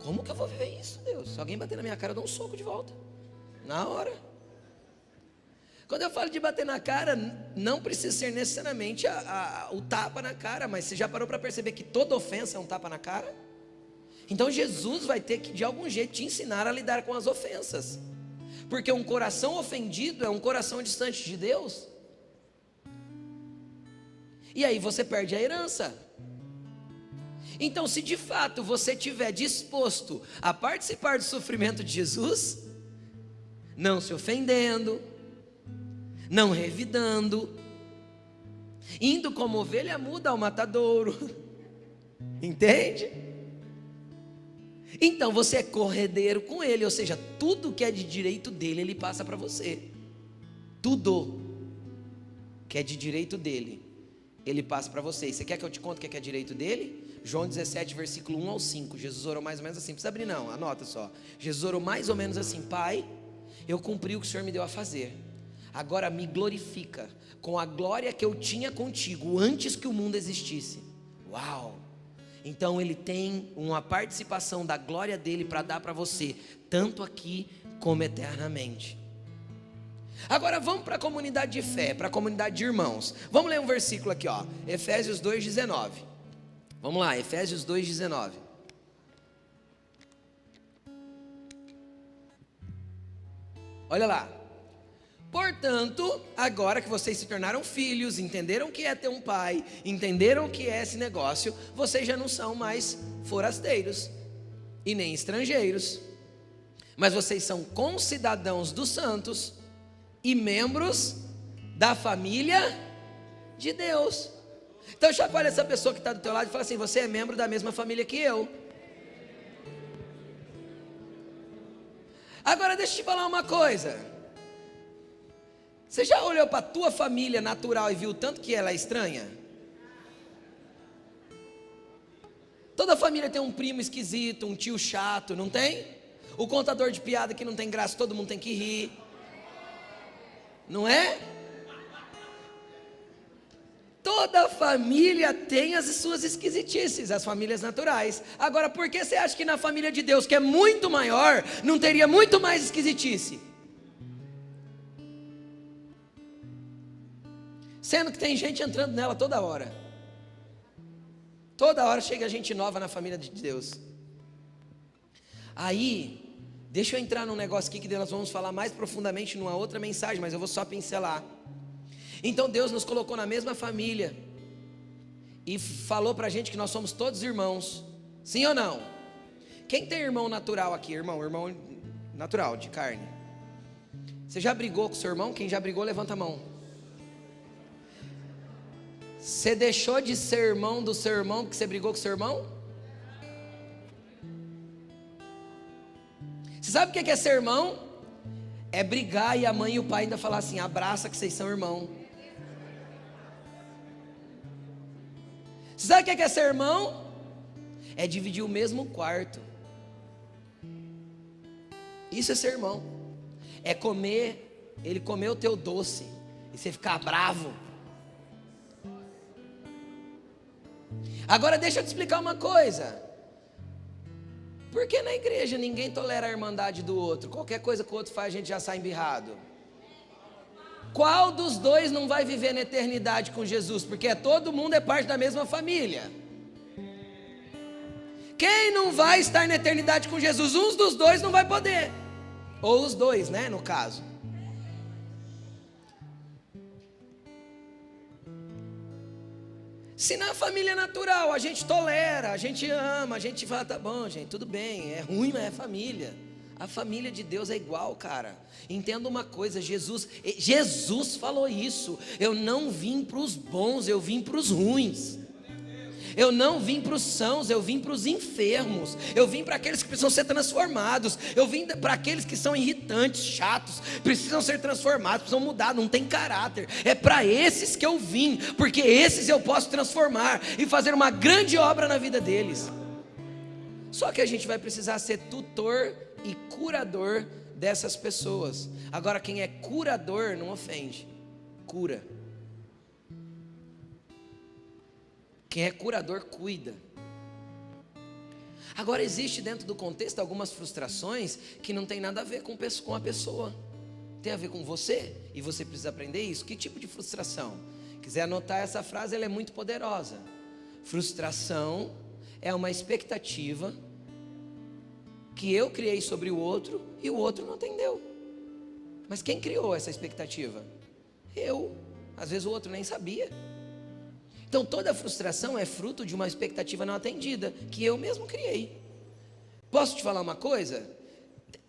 Como que eu vou viver isso, Deus? Se alguém bater na minha cara, eu dou um soco de volta. Na hora. Quando eu falo de bater na cara, não precisa ser necessariamente o tapa na cara, mas você já parou para perceber que toda ofensa é um tapa na cara? Então Jesus vai ter que de algum jeito te ensinar a lidar com as ofensas. Porque um coração ofendido é um coração distante de Deus. E aí você perde a herança. Então, se de fato você estiver disposto a participar do sofrimento de Jesus, não se ofendendo, não revidando, indo como ovelha muda ao matadouro, entende? Então você é corredeiro com ele, ou seja, tudo que é de direito dele, ele passa para você. Tudo que é de direito dele, ele passa para você. E você quer que eu te conte o que é direito dele? João 17, versículo 1 ao 5. Jesus orou mais ou menos assim, não precisa abrir não, anota só. Jesus orou mais ou menos assim: Pai, eu cumpri o que o Senhor me deu a fazer, agora me glorifica com a glória que eu tinha contigo antes que o mundo existisse. Uau! Então ele tem uma participação da glória dele para dar para você, tanto aqui como eternamente. Agora vamos para a comunidade de fé, para a comunidade de irmãos. Vamos ler um versículo aqui, ó, Efésios 2,19. Vamos lá, Efésios 2,19. Olha lá. Portanto, agora que vocês se tornaram filhos, entenderam o que é ter um pai, entenderam o que é esse negócio, vocês já não são mais forasteiros e nem estrangeiros, mas vocês são concidadãos dos santos e membros da família de Deus. Então chacoalha essa pessoa que está do teu lado e fala assim: você é membro da mesma família que eu. Agora deixa eu te falar uma coisa. Você já olhou para a tua família natural e viu o tanto que ela é estranha? Toda família tem um primo esquisito, um tio chato, não tem? O contador de piada que não tem graça, todo mundo tem que rir. Não é? Toda família tem as suas esquisitices, as famílias naturais. Agora, por que você acha que na família de Deus, que é muito maior, não teria muito mais esquisitice? Sendo que tem gente entrando nela toda hora. Toda hora chega gente nova na família de Deus. Aí, deixa eu entrar num negócio aqui que nós vamos falar mais profundamente numa outra mensagem, mas eu vou só pincelar. Então Deus nos colocou na mesma família e falou pra gente que nós somos todos irmãos. Sim ou não? Quem tem irmão natural aqui? Irmão natural, de carne. Você já brigou com seu irmão? Quem já brigou, levanta a mão. Você deixou de ser irmão do seu irmão porque você brigou com seu irmão? Você sabe o que é ser irmão? É brigar e a mãe e o pai ainda falar assim: abraça que vocês são irmão. Você sabe o que é ser irmão? É dividir o mesmo quarto. Isso é ser irmão. É comer, ele comer o teu doce e você ficar bravo. Agora deixa eu te explicar uma coisa. Por que na igreja ninguém tolera a irmandade do outro? Qualquer coisa que o outro faz, a gente já sai embirrado. Qual dos dois não vai viver na eternidade com Jesus? Porque todo mundo é parte da mesma família. Quem não vai estar na eternidade com Jesus? Um dos dois não vai poder. Ou os dois, né, no caso. Se na família natural a gente tolera, a gente ama, a gente fala: tá bom, gente, tudo bem, é ruim, mas é família. A família de Deus é igual, cara. Entenda uma coisa, Jesus falou isso. Eu não vim para os bons, eu vim para os ruins. Eu não vim para os sãos, eu vim para os enfermos. Eu vim para aqueles que precisam ser transformados. Eu vim para aqueles que são irritantes, chatos, precisam ser transformados, precisam mudar, não tem caráter. É para esses que eu vim, porque esses eu posso transformar e fazer uma grande obra na vida deles. Só que a gente vai precisar ser tutor e curador dessas pessoas. Agora, quem é curador não ofende, cura. Quem é curador, cuida. Agora, existe dentro do contexto algumas frustrações que não tem nada a ver com a pessoa. Tem a ver com você, e você precisa aprender isso. Que tipo de frustração? Quiser anotar essa frase, ela é muito poderosa. Frustração é uma expectativa que eu criei sobre o outro e o outro não atendeu. Mas quem criou essa expectativa? Eu. Às vezes o outro nem sabia. Então toda frustração é fruto de uma expectativa não atendida, que eu mesmo criei. Posso te falar uma coisa?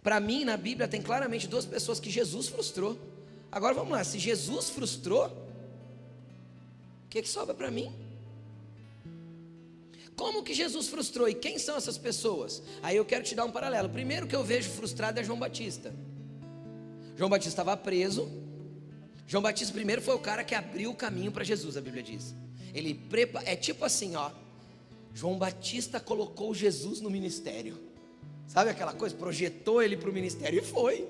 Para mim, na Bíblia, tem claramente duas pessoas que Jesus frustrou. Agora vamos lá, se Jesus frustrou, o que sobra para mim? Como que Jesus frustrou e quem são essas pessoas? Aí eu quero te dar um paralelo. O primeiro que eu vejo frustrado é João Batista. João Batista estava preso. João Batista primeiro foi o cara que abriu o caminho para Jesus, a Bíblia diz. É tipo assim, ó. João Batista colocou Jesus no ministério. Sabe aquela coisa? Projetou ele para o ministério e foi.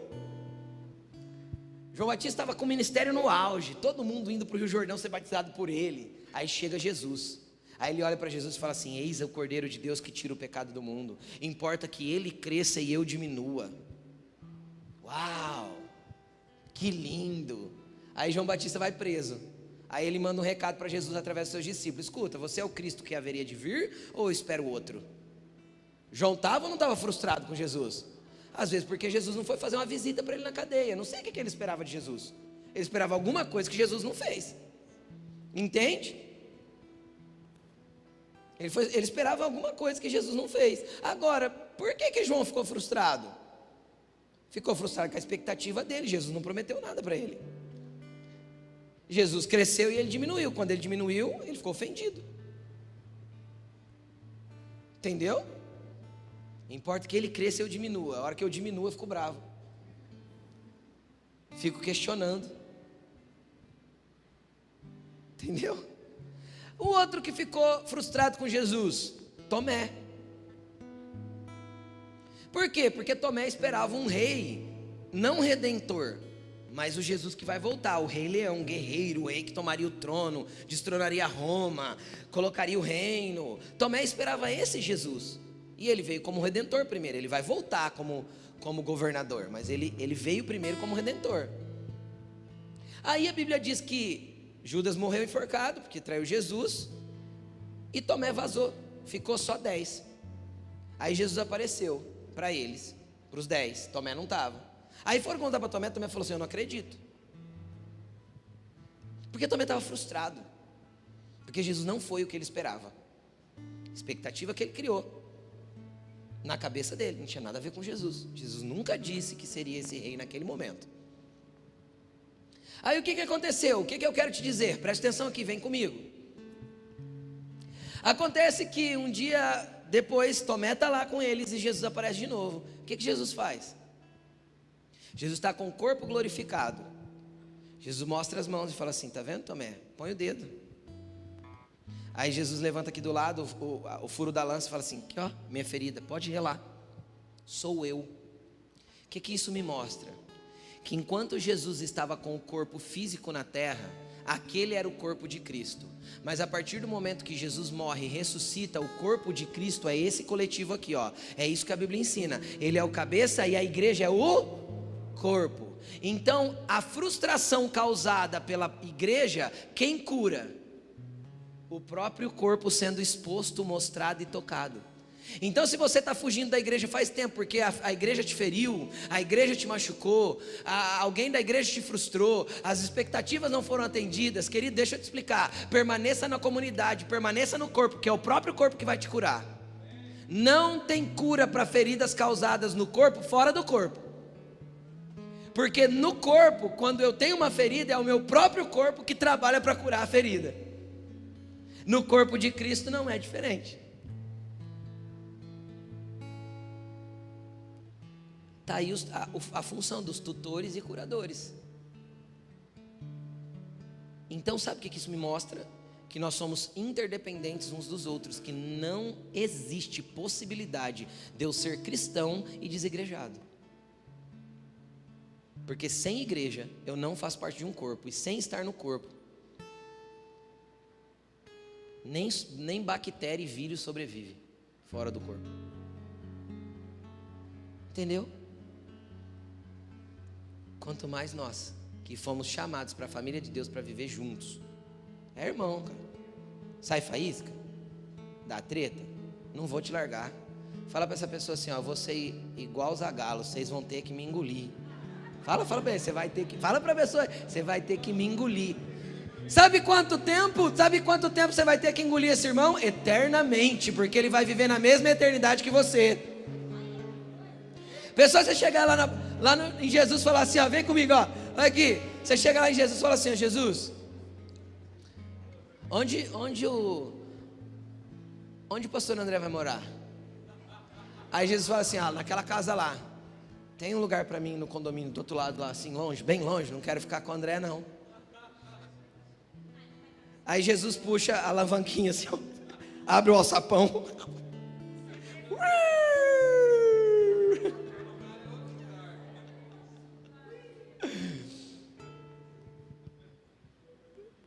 João Batista estava com o ministério no auge. Todo mundo indo para o Rio Jordão ser batizado por ele. Aí chega Jesus. Aí ele olha para Jesus e fala assim: eis o Cordeiro de Deus que tira o pecado do mundo. Importa que ele cresça e eu diminua. Uau! Que lindo! Aí João Batista vai preso. Aí ele manda um recado para Jesus através dos seus discípulos: escuta, você é o Cristo que haveria de vir ou eu espero outro? João estava ou não estava frustrado com Jesus? Às vezes porque Jesus não foi fazer uma visita para ele na cadeia. Não sei o que ele esperava de Jesus. Ele esperava alguma coisa que Jesus não fez. Entende? Ele esperava alguma coisa que Jesus não fez. Agora, por que João ficou frustrado? Ficou frustrado com a expectativa dele. Jesus não prometeu nada para ele. Jesus cresceu e ele diminuiu. Quando ele diminuiu, ele ficou ofendido. Entendeu? Importa que ele cresça e eu diminua. A hora que eu diminuo, eu fico bravo. Fico questionando. Entendeu? O outro que ficou frustrado com Jesus, Tomé. Por quê? Porque Tomé esperava um rei, não redentor, mas o Jesus que vai voltar, o rei leão, guerreiro, o rei que tomaria o trono, destronaria Roma, colocaria o reino. Tomé esperava esse Jesus, e ele veio como redentor primeiro. Ele vai voltar como governador, mas ele veio primeiro como redentor. Aí a Bíblia diz que Judas morreu enforcado, porque traiu Jesus, e Tomé vazou, ficou só 10. Aí Jesus apareceu para eles, para os 10, Tomé não estava. Aí foram contar para Tomé, Tomé falou assim: eu não acredito. Porque Tomé estava frustrado, porque Jesus não foi o que ele esperava. Expectativa que ele criou na cabeça dele, não tinha nada a ver com Jesus. Jesus nunca disse que seria esse rei naquele momento. Aí o que aconteceu? O que eu quero te dizer? Presta atenção aqui, vem comigo. Acontece que um dia depois, Tomé está lá com eles e Jesus aparece de novo. O que Jesus faz? Jesus está com o corpo glorificado. Jesus mostra as mãos e fala assim: está vendo, Tomé? Põe o dedo. Aí Jesus levanta aqui do lado o furo da lança e fala assim: aqui ó, minha ferida, pode relar, sou eu. O que isso me mostra? Que enquanto Jesus estava com o corpo físico na terra, aquele era o corpo de Cristo. Mas a partir do momento que Jesus morre e ressuscita, o corpo de Cristo é esse coletivo aqui, ó. É isso que a Bíblia ensina. Ele é o cabeça e a igreja é o corpo. Então, a frustração causada pela igreja, quem cura? O próprio corpo sendo exposto, mostrado e tocado. Então, se você está fugindo da igreja faz tempo, porque a igreja te feriu, a igreja te machucou, alguém da igreja te frustrou, as expectativas não foram atendidas, querido, deixa eu te explicar. Permaneça na comunidade, permaneça no corpo, que é o próprio corpo que vai te curar. Não tem cura para feridas causadas no corpo, fora do corpo. Porque no corpo, quando eu tenho uma ferida, é o meu próprio corpo que trabalha para curar a ferida. No corpo de Cristo não é diferente. Está aí a função dos tutores e curadores. Então sabe o que isso me mostra? Que nós somos interdependentes uns dos outros, que não existe possibilidade de eu ser cristão e desigrejado. Porque sem igreja eu não faço parte de um corpo, e sem estar no corpo, nem bactéria e vírus sobrevive fora do corpo. Entendeu? Quanto mais nós, que fomos chamados para a família de Deus para viver juntos. É irmão, cara. Sai faísca? Dá treta? Não vou te largar. Fala para essa pessoa assim, ó, eu vou ser igual os agalos, vocês vão ter que me engolir. Fala para ele, você vai ter que. Fala para a pessoa, você vai ter que me engolir. Sabe quanto tempo? Sabe quanto tempo você vai ter que engolir esse irmão? Eternamente, porque ele vai viver na mesma eternidade que você. Pessoal, você chegar em Jesus e falar assim, ó, vem comigo, ó, olha aqui. Você chega lá em Jesus e fala assim, ó, Jesus, onde o pastor André vai morar? Aí Jesus fala assim, ah, naquela casa lá. Tem um lugar para mim no condomínio do outro lado lá, assim, longe, bem longe, não quero ficar com o André não. Aí Jesus puxa a alavanquinha assim, ó, abre o alçapão.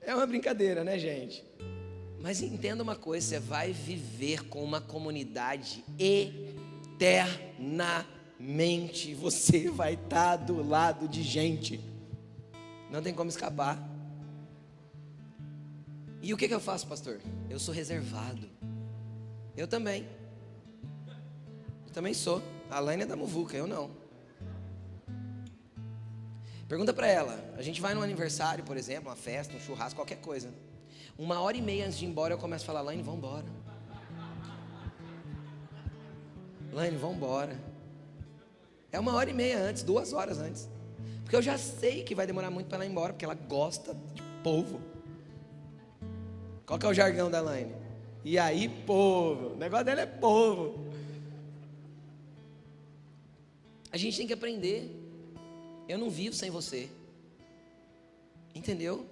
É uma brincadeira, né, gente? Mas entenda uma coisa, você vai viver com uma comunidade eternamente. Você vai estar do lado de gente. Não tem como escapar. E o que eu faço, pastor? Eu sou reservado. Eu também. Eu também sou. A Laine é da Muvuca, eu não. Pergunta para ela, a gente vai num aniversário, por exemplo, uma festa, um churrasco, qualquer coisa. 1h30 antes de ir embora eu começo a falar, Laine, vamos embora. Laine, vamos embora. É 1h30 antes, 2 horas antes. Porque eu já sei que vai demorar muito para ela ir embora, porque ela gosta de povo. Qual que é o jargão da Laine? E aí, povo. O negócio dela é povo. A gente tem que aprender. Eu não vivo sem você. Entendeu?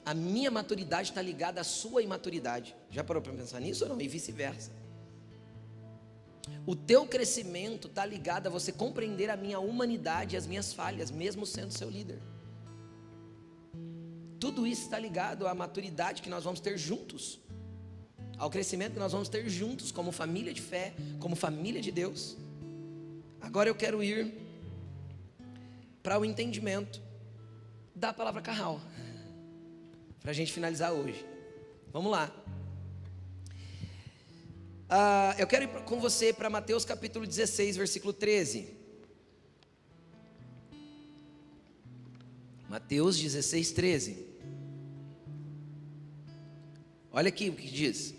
A minha maturidade está ligada à sua imaturidade. Já parou para pensar nisso ou não? E vice-versa. O teu crescimento está ligado a você compreender a minha humanidade e as minhas falhas, mesmo sendo seu líder. Tudo isso está ligado à maturidade que nós vamos ter juntos, ao crescimento que nós vamos ter juntos, como família de fé, como família de Deus. Agora eu quero ir para o entendimento da palavra carral, para a gente finalizar hoje. Vamos lá. Eu quero ir com você para Mateus capítulo 16, versículo 13. Mateus 16, 13. Olha aqui o que diz.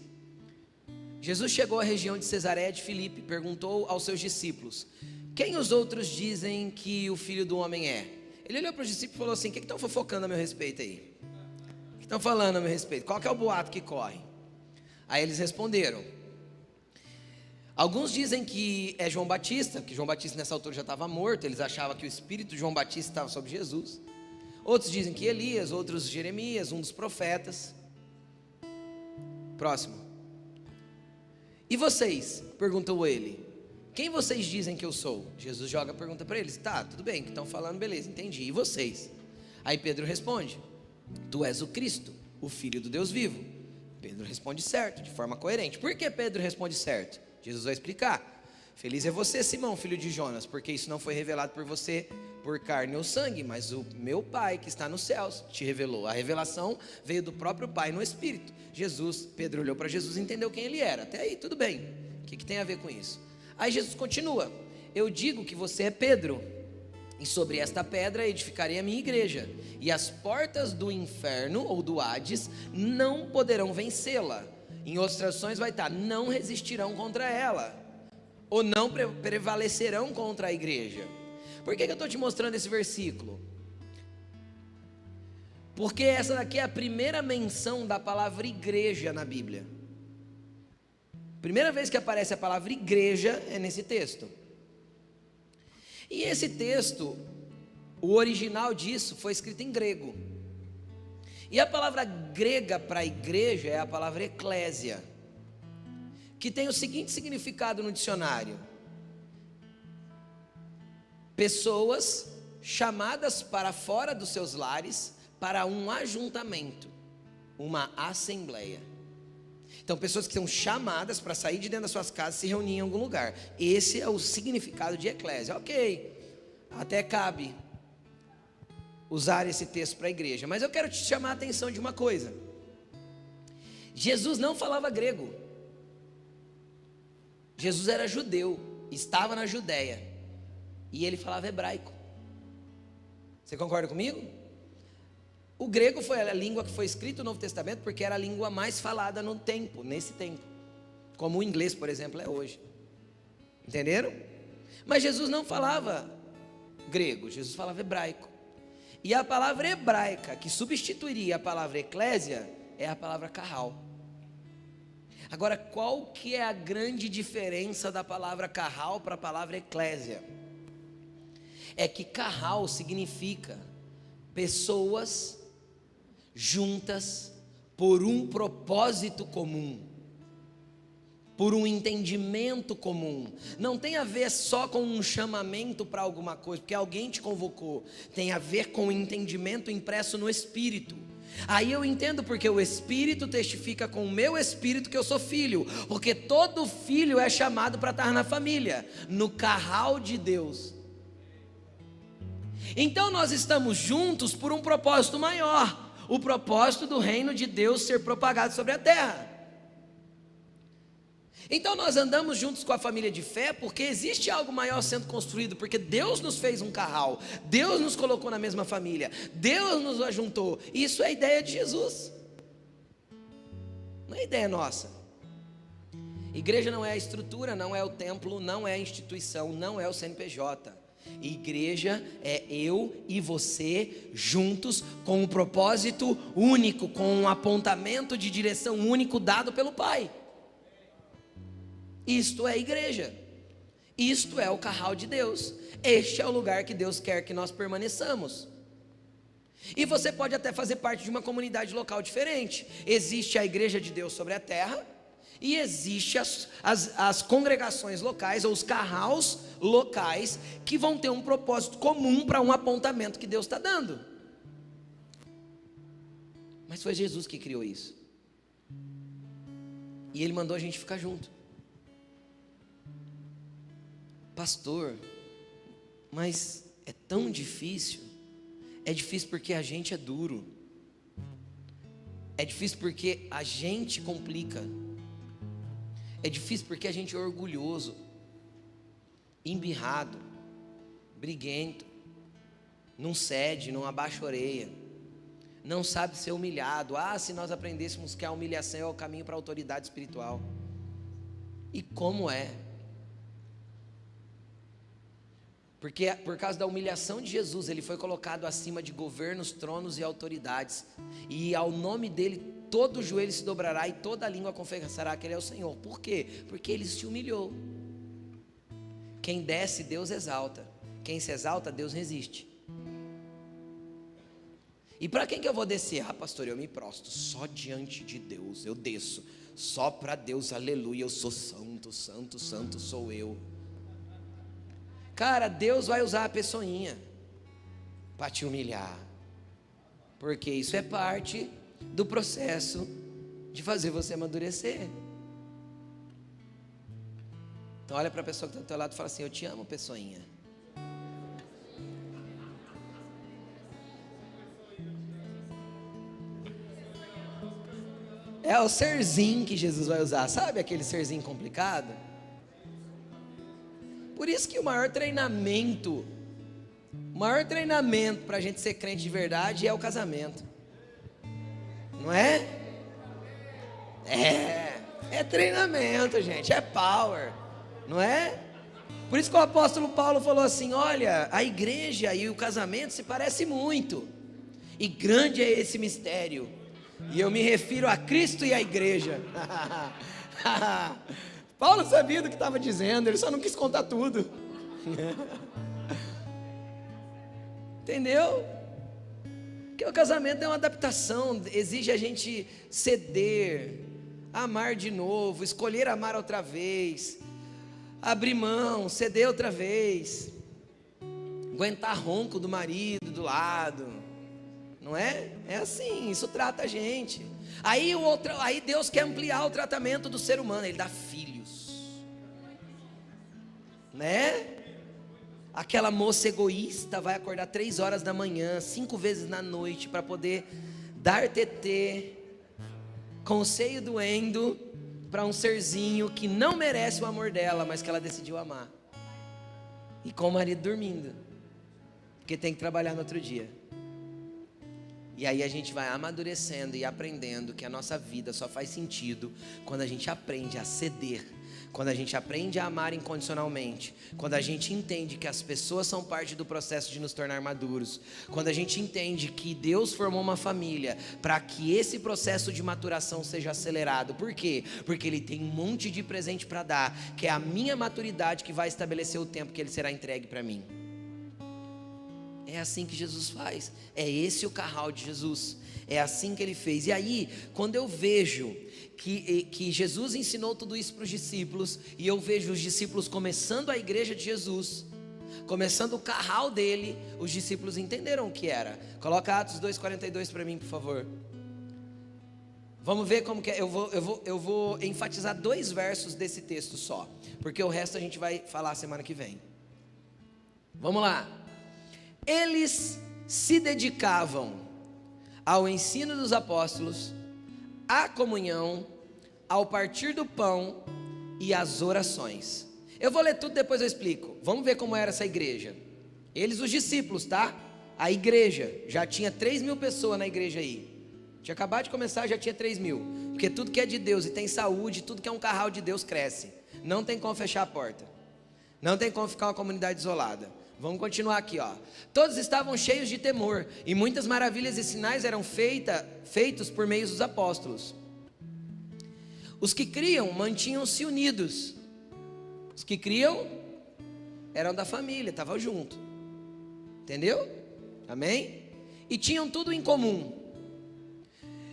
Jesus chegou à região de Cesareia de Filipe, perguntou aos seus discípulos: quem os outros dizem que o Filho do Homem é? Ele olhou para os discípulos e falou assim: o que estão fofocando a meu respeito aí? O que estão falando a meu respeito? Qual que é o boato que corre? Aí eles responderam: alguns dizem que é João Batista, que João Batista nessa altura já estava morto, eles achavam que o espírito de João Batista estava sobre Jesus. Outros dizem que Elias, outros Jeremias, um dos profetas. Próximo. E vocês? Perguntou ele. Quem vocês dizem que eu sou? Jesus joga a pergunta para eles. Tá, tudo bem, que estão falando, beleza, entendi. E vocês? Aí Pedro responde: tu és o Cristo, o Filho do Deus vivo. Pedro responde certo, de forma coerente. Por que Pedro responde certo? Jesus vai explicar. Feliz é você, Simão, filho de Jonas, porque isso não foi revelado por você por carne ou sangue, mas o meu Pai que está nos céus te revelou. A revelação veio do próprio Pai no Espírito. Pedro olhou para Jesus e entendeu quem ele era. Até aí, tudo bem. O que tem a ver com isso? Aí Jesus continua: eu digo que você é Pedro, e sobre esta pedra edificarei a minha igreja, e as portas do inferno ou do Hades não poderão vencê-la. Em outras traduções vai estar: não resistirão contra ela. ou não prevalecerão contra a igreja. Por que eu estou te mostrando esse versículo? Porque essa daqui é a primeira menção da palavra igreja na Bíblia. Primeira vez que aparece a palavra igreja é nesse texto. E esse texto, o original disso foi escrito em grego. E a palavra grega para igreja é a palavra eclésia, que tem o seguinte significado no dicionário: pessoas chamadas para fora dos seus lares para um ajuntamento, uma assembleia. Então, pessoas que são chamadas para sair de dentro das suas casas e se reunir em algum lugar. Esse é o significado de eclésia. Ok, até cabe usar esse texto para a igreja, mas eu quero te chamar a atenção de uma coisa. Jesus não falava grego. Jesus era judeu, estava na Judéia, e ele falava hebraico. Você concorda comigo? O grego foi a língua que foi escrita no Novo Testamento, porque era a língua mais falada nesse tempo, como o inglês, por exemplo, é hoje. Entenderam? Mas Jesus não falava grego, Jesus falava hebraico. E a palavra hebraica que substituiria a palavra eclésia é a palavra carral. Agora, qual que é a grande diferença da palavra carral para a palavra eclésia? É que carral significa pessoas juntas por um propósito comum, por um entendimento comum. Não tem a ver só com um chamamento para alguma coisa, porque alguém te convocou. Tem a ver com o entendimento impresso no Espírito. Aí eu entendo porque o Espírito testifica com o meu espírito que eu sou filho, porque todo filho é chamado para estar na família, no carral de Deus. Então nós estamos juntos por um propósito maior, o propósito do reino de Deus ser propagado sobre a terra. Então nós andamos juntos com a família de fé, porque existe algo maior sendo construído, porque Deus nos fez um carral, Deus nos colocou na mesma família, Deus nos ajuntou. Isso é a ideia de Jesus, não é ideia nossa. Igreja não é a estrutura, não é o templo, não é a instituição, não é o CNPJ. Igreja é eu e você juntos com um propósito único, com um apontamento de direção único dado pelo Pai. Isto é igreja, isto é o carral de Deus, este é o lugar que Deus quer que nós permaneçamos. E você pode até fazer parte de uma comunidade local diferente. Existe a igreja de Deus sobre a terra, e existe as congregações locais, ou os carrals locais, que vão ter um propósito comum para um apontamento que Deus está dando. Mas foi Jesus que criou isso, e Ele mandou a gente ficar junto. Pastor, mas é tão difícil. É difícil porque a gente é duro, é difícil porque a gente complica, é difícil porque a gente é orgulhoso, embirrado, briguento, não cede, não abaixa a orelha, não sabe ser humilhado. Se nós aprendêssemos que a humilhação é o caminho para a autoridade espiritual. E como é? Porque por causa da humilhação de Jesus, Ele foi colocado acima de governos, tronos e autoridades, e ao nome dEle todo joelho se dobrará e toda língua confessará que Ele é o Senhor. Por quê? Porque Ele se humilhou. Quem desce, Deus exalta. Quem se exalta, Deus resiste. E para quem que eu vou descer? Pastor, eu me prostro só diante de Deus, eu desço só para Deus, aleluia, eu sou santo, santo, santo sou eu. Cara, Deus vai usar a pessoinha para te humilhar, porque isso é parte do processo de fazer você amadurecer. Então olha para a pessoa que está do teu lado e fala assim: eu te amo, pessoinha. É o serzinho que Jesus vai usar, sabe aquele serzinho complicado? Por isso que o maior treinamento para a gente ser crente de verdade é o casamento, não é? É treinamento, gente, é power. Não é? Por isso que o apóstolo Paulo falou assim: olha, a igreja e o casamento se parecem muito, e grande é esse mistério, e eu me refiro a Cristo e a igreja. Paulo sabia do que estava dizendo, ele só não quis contar tudo. Entendeu? Porque o casamento é uma adaptação, exige a gente ceder, amar de novo, escolher amar outra vez, abrir mão, ceder outra vez, aguentar ronco do marido do lado, não é? É assim, isso trata a gente. Aí Deus quer ampliar o tratamento do ser humano, Ele dá filhos, né? Aquela moça egoísta vai acordar 3 horas da manhã, 5 vezes na noite, para poder dar tetê, com o seio doendo, para um serzinho que não merece o amor dela, mas que ela decidiu amar, e com o marido dormindo, porque tem que trabalhar no outro dia. E aí a gente vai amadurecendo e aprendendo que a nossa vida só faz sentido quando a gente aprende a ceder, quando a gente aprende a amar incondicionalmente, quando a gente entende que as pessoas são parte do processo de nos tornar maduros, quando a gente entende que Deus formou uma família para que esse processo de maturação seja acelerado. Por quê? Porque Ele tem um monte de presente para dar, que é a minha maturidade que vai estabelecer o tempo que Ele será entregue para mim. É assim que Jesus faz, é esse o curral de Jesus, é assim que Ele fez. E aí, quando eu vejo que Jesus ensinou tudo isso para os discípulos, e eu vejo os discípulos começando a igreja de Jesus, começando o curral dele, os discípulos entenderam o que era. Coloca Atos 2,42 para mim, por favor. Vamos ver como que é. Eu vou enfatizar 2 versos desse texto só, porque o resto a gente vai falar semana que vem. Vamos lá. Eles se dedicavam ao ensino dos apóstolos, à comunhão, ao partir do pão e às orações. Eu vou ler tudo, depois eu explico. Vamos ver como era essa igreja. Eles, os discípulos, tá? A igreja, já tinha 3.000 pessoas na igreja aí. Tinha acabado de começar, já tinha 3.000. Porque tudo que é de Deus e tem saúde, tudo que é um curral de Deus cresce. Não tem como fechar a porta, não tem como ficar uma comunidade isolada. Vamos continuar aqui, ó. Todos estavam cheios de temor, e muitas maravilhas e sinais eram feitos por meio dos apóstolos. Os que criam mantinham-se unidos. Os que criam eram da família, estavam junto. Entendeu? Amém? E tinham tudo em comum.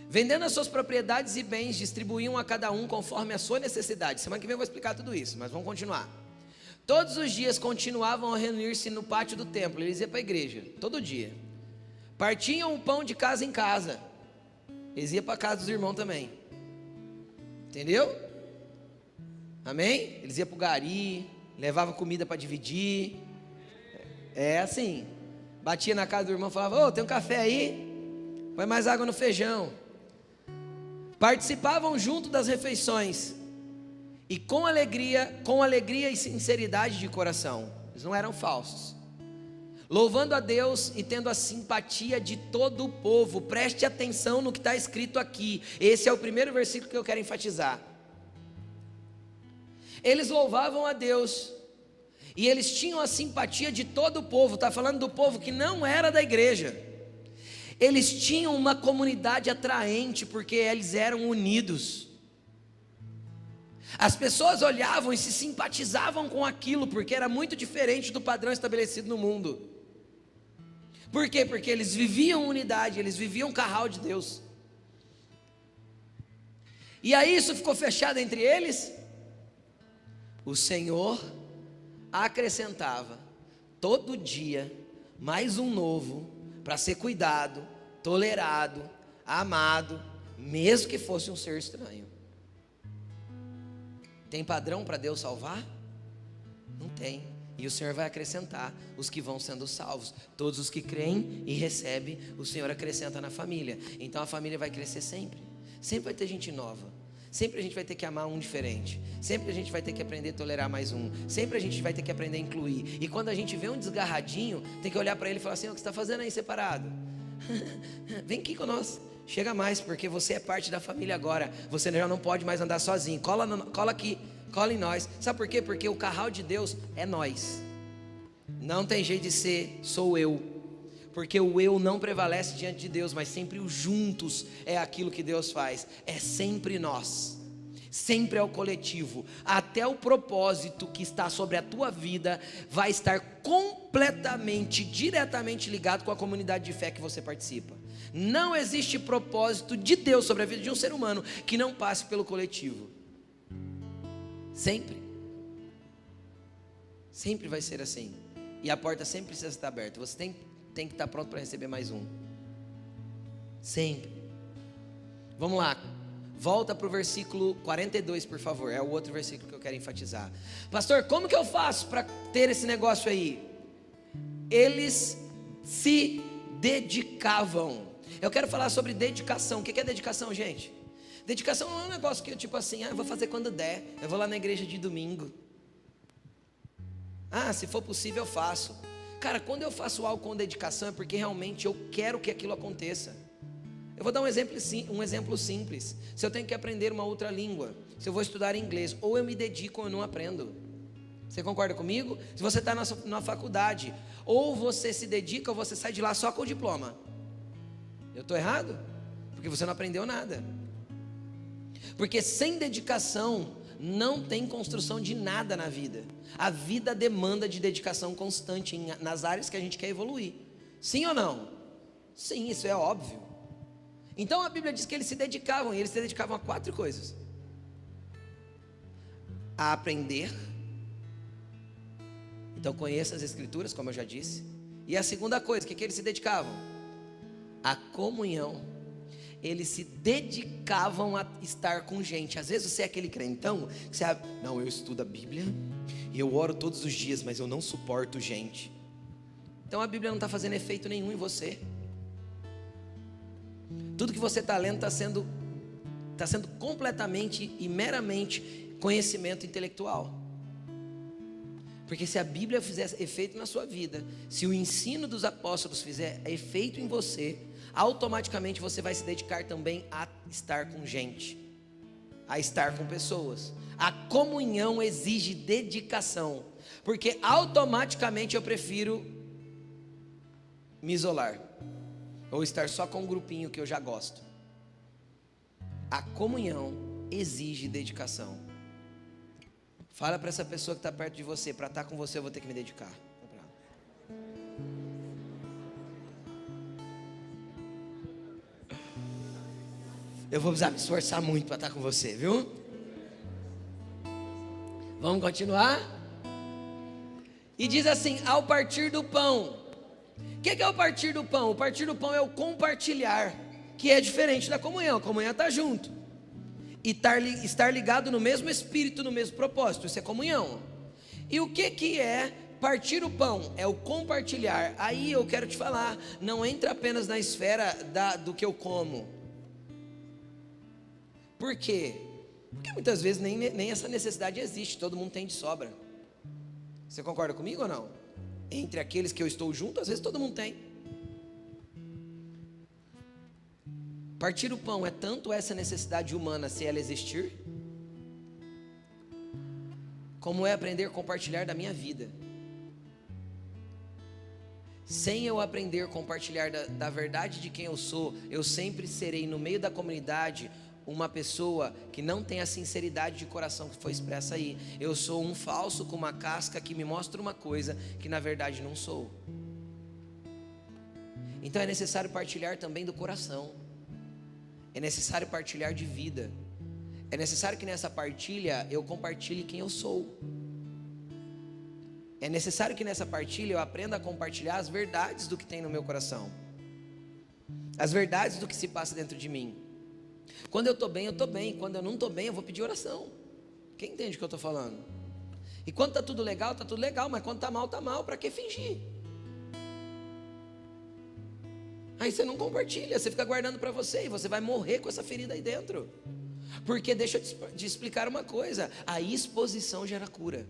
Vendendo as suas propriedades e bens, distribuíam a cada um conforme a sua necessidade. Semana que vem eu vou explicar tudo isso, mas vamos continuar. Todos os dias continuavam a reunir-se no pátio do templo. Eles iam para a igreja, todo dia. Partiam o pão de casa em casa. Eles iam para a casa dos irmãos também. Entendeu? Amém? Eles iam para o gari, levavam comida para dividir. É assim. Batia na casa do irmão e falava: ô, tem um café aí? Põe mais água no feijão. Participavam junto das refeições, e com alegria e sinceridade de coração. Eles não eram falsos. Louvando a Deus e tendo a simpatia de todo o povo. Preste atenção no que está escrito aqui. Esse é o primeiro versículo que eu quero enfatizar. Eles louvavam a Deus, e eles tinham a simpatia de todo o povo. Está falando do povo que não era da igreja. Eles tinham uma comunidade atraente, porque eles eram unidos. As pessoas olhavam e se simpatizavam com aquilo, porque era muito diferente do padrão estabelecido no mundo. Por quê? Porque eles viviam unidade, eles viviam o curral de Deus. E aí isso ficou fechado entre eles. O Senhor acrescentava todo dia mais um novo, para ser cuidado, tolerado, amado, mesmo que fosse um ser estranho. Tem padrão para Deus salvar? Não tem. E o Senhor vai acrescentar os que vão sendo salvos. Todos os que creem e recebem, o Senhor acrescenta na família. Então a família vai crescer sempre. Sempre vai ter gente nova. Sempre a gente vai ter que amar um diferente. Sempre a gente vai ter que aprender a tolerar mais um. Sempre a gente vai ter que aprender a incluir. E quando a gente vê um desgarradinho, tem que olhar para ele e falar assim: o que você está fazendo aí separado? Vem aqui com nós. Chega mais, porque você é parte da família agora. Você já não pode mais andar sozinho. Cola aqui, cola em nós. Sabe por quê? Porque o carral de Deus é nós. Não tem jeito de ser sou eu, porque o eu não prevalece diante de Deus, mas sempre os juntos é aquilo que Deus faz. É sempre nós, sempre é o coletivo. Até o propósito que está sobre a tua vida vai estar completamente, diretamente ligado com a comunidade de fé que você participa. Não existe propósito de Deus sobre a vida de um ser humano que não passe pelo coletivo. Sempre vai ser assim. E a porta sempre precisa estar aberta. Você tem que estar pronto para receber mais um. Sempre. Vamos lá. Volta para o versículo 42, por favor. É o outro versículo que eu quero enfatizar. Pastor, como que eu faço para ter esse negócio aí? Eles se dedicavam. Eu quero falar sobre dedicação. O que é dedicação, gente? Dedicação não é um negócio que eu tipo assim, eu vou fazer quando der. Eu vou lá na igreja de domingo. Se for possível eu faço. Cara, quando eu faço algo com dedicação é porque realmente eu quero que aquilo aconteça. Eu vou dar um exemplo simples. Se eu tenho que aprender uma outra língua, se eu vou estudar inglês, ou eu me dedico ou eu não aprendo. Você concorda comigo? Se você está na faculdade, ou você se dedica ou você sai de lá só com o diploma. Eu estou errado? Porque você não aprendeu nada. Porque sem dedicação não tem construção de nada na vida. A vida demanda de dedicação constante nas áreas que a gente quer evoluir. Sim ou não? Sim, isso é óbvio. Então a Bíblia diz que eles se dedicavam, e eles se dedicavam a 4 coisas: a aprender. Então conheça as Escrituras, como eu já disse. E a segunda coisa, o que eles se dedicavam? A comunhão. Eles se dedicavam a estar com gente. Às vezes você é aquele crentão que você, não, eu estudo a Bíblia e eu oro todos os dias, mas eu não suporto gente. Então a Bíblia não está fazendo efeito nenhum em você. Tudo que você está lendo está sendo completamente e meramente conhecimento intelectual. Porque se a Bíblia fizer efeito na sua vida, se o ensino dos apóstolos fizer efeito em você, automaticamente você vai se dedicar também a estar com gente, a estar com pessoas. A comunhão exige dedicação, porque automaticamente eu prefiro me isolar, ou estar só com um grupinho que eu já gosto. A comunhão exige dedicação. Fala para essa pessoa que está perto de você: para estar com você eu vou ter que me dedicar. Eu vou precisar me esforçar muito para estar com você, viu? Vamos continuar? E diz assim: ao partir do pão. O que é o partir do pão? O partir do pão é o compartilhar, que é diferente da comunhão. A comunhão está junto. E estar ligado no mesmo espírito, no mesmo propósito. Isso é comunhão. E o que é partir o pão? É o compartilhar. Aí eu quero te falar, não entra apenas na esfera do que eu como. Por quê? Porque muitas vezes nem essa necessidade existe, todo mundo tem de sobra. Você concorda comigo ou não? Entre aqueles que eu estou junto, às vezes todo mundo tem. Partir o pão é tanto essa necessidade humana, se ela existir, como é aprender a compartilhar da minha vida. Sem eu aprender a compartilhar da verdade de quem eu sou, eu sempre serei no meio da comunidade uma pessoa que não tem a sinceridade de coração que foi expressa aí. Eu sou um falso com uma casca que me mostra uma coisa que na verdade não sou. Então é necessário partilhar também do coração. É necessário partilhar de vida. É necessário que nessa partilha eu compartilhe quem eu sou. É necessário que nessa partilha eu aprenda a compartilhar as verdades do que tem no meu coração, as verdades do que se passa dentro de mim. Quando eu estou bem, eu estou bem. Quando eu não estou bem, eu vou pedir oração. Quem entende o que eu estou falando? E quando está tudo legal, mas quando está mal, para que fingir? Aí você não compartilha, você fica guardando para você, e você vai morrer com essa ferida aí dentro. Porque deixa eu te explicar uma coisa: a exposição gera cura.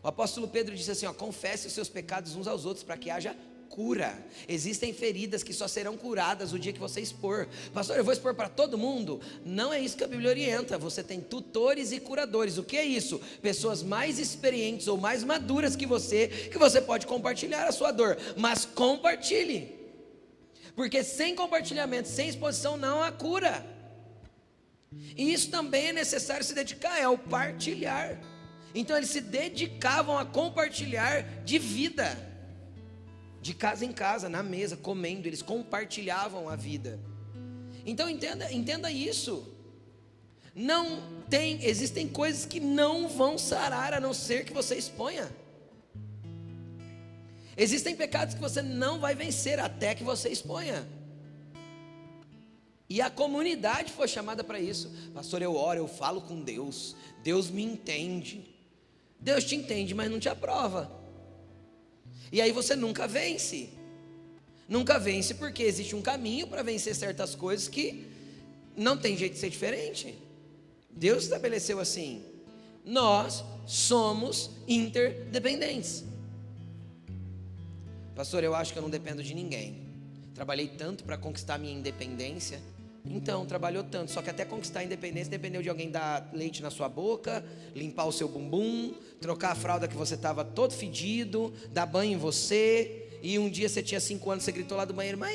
O apóstolo Pedro disse assim: confesse os seus pecados uns aos outros, para que haja cura. Existem feridas que só serão curadas o dia que você expor. Pastor, eu vou expor para todo mundo? Não é isso que a Bíblia orienta. Você tem tutores e curadores. O que é isso? Pessoas mais experientes ou mais maduras que você pode compartilhar a sua dor. Mas compartilhe. Porque sem compartilhamento, sem exposição, não há cura. E isso também é necessário se dedicar, é o partilhar. Então eles se dedicavam a compartilhar de vida, de casa em casa, na mesa, comendo, eles compartilhavam a vida. Então entenda isso. Existem coisas que não vão sarar a não ser que você exponha. Existem pecados que você não vai vencer até que você exponha. E a comunidade foi chamada para isso. Pastor, eu oro, eu falo com Deus, Deus me entende. Deus te entende, mas não te aprova. E aí você nunca vence. Nunca vence porque existe um caminho para vencer certas coisas que não tem jeito de ser diferente. Deus estabeleceu assim. Nós somos interdependentes. Pastor, eu acho que eu não dependo de ninguém. Trabalhei tanto para conquistar minha independência. Então, trabalhou tanto, só que até conquistar a independência dependeu de alguém dar leite na sua boca, limpar o seu bumbum, trocar a fralda que você estava todo fedido, dar banho em você. E um dia você tinha 5 anos, você gritou lá do banheiro: mãe,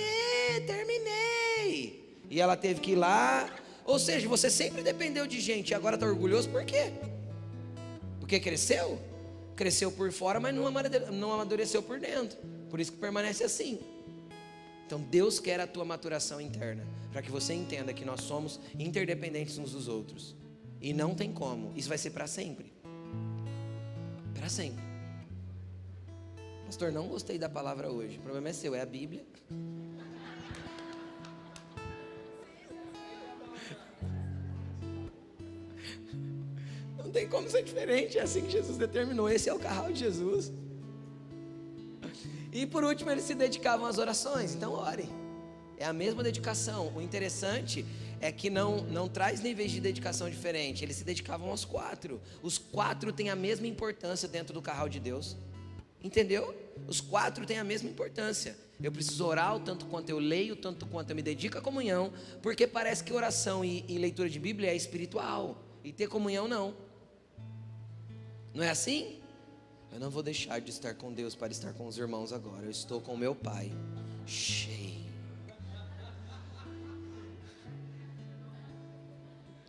terminei. E ela teve que ir lá. Ou seja, você sempre dependeu de gente e agora está orgulhoso por quê? Porque cresceu? Cresceu por fora, mas não amadureceu por dentro. Por isso que permanece assim. Então Deus quer a tua maturação interna, para que você entenda que nós somos interdependentes uns dos outros. E não tem como, isso vai ser para sempre. Para sempre. Pastor, não gostei da palavra hoje. O problema é seu, é a Bíblia. Não tem como ser diferente, é assim que Jesus determinou. Esse é o carral de Jesus. E por último, eles se dedicavam às orações. Então ore. É a mesma dedicação. O interessante é que não traz níveis de dedicação diferentes. Eles se dedicavam aos 4. Os 4 têm a mesma importância dentro do carral de Deus. Entendeu? Os 4 têm a mesma importância. Eu preciso orar o tanto quanto eu leio, o tanto quanto eu me dedico à comunhão, porque parece que oração e leitura de Bíblia é espiritual, e ter comunhão não. Não é assim? Eu não vou deixar de estar com Deus para estar com os irmãos agora. Eu estou com meu Pai. Cheio.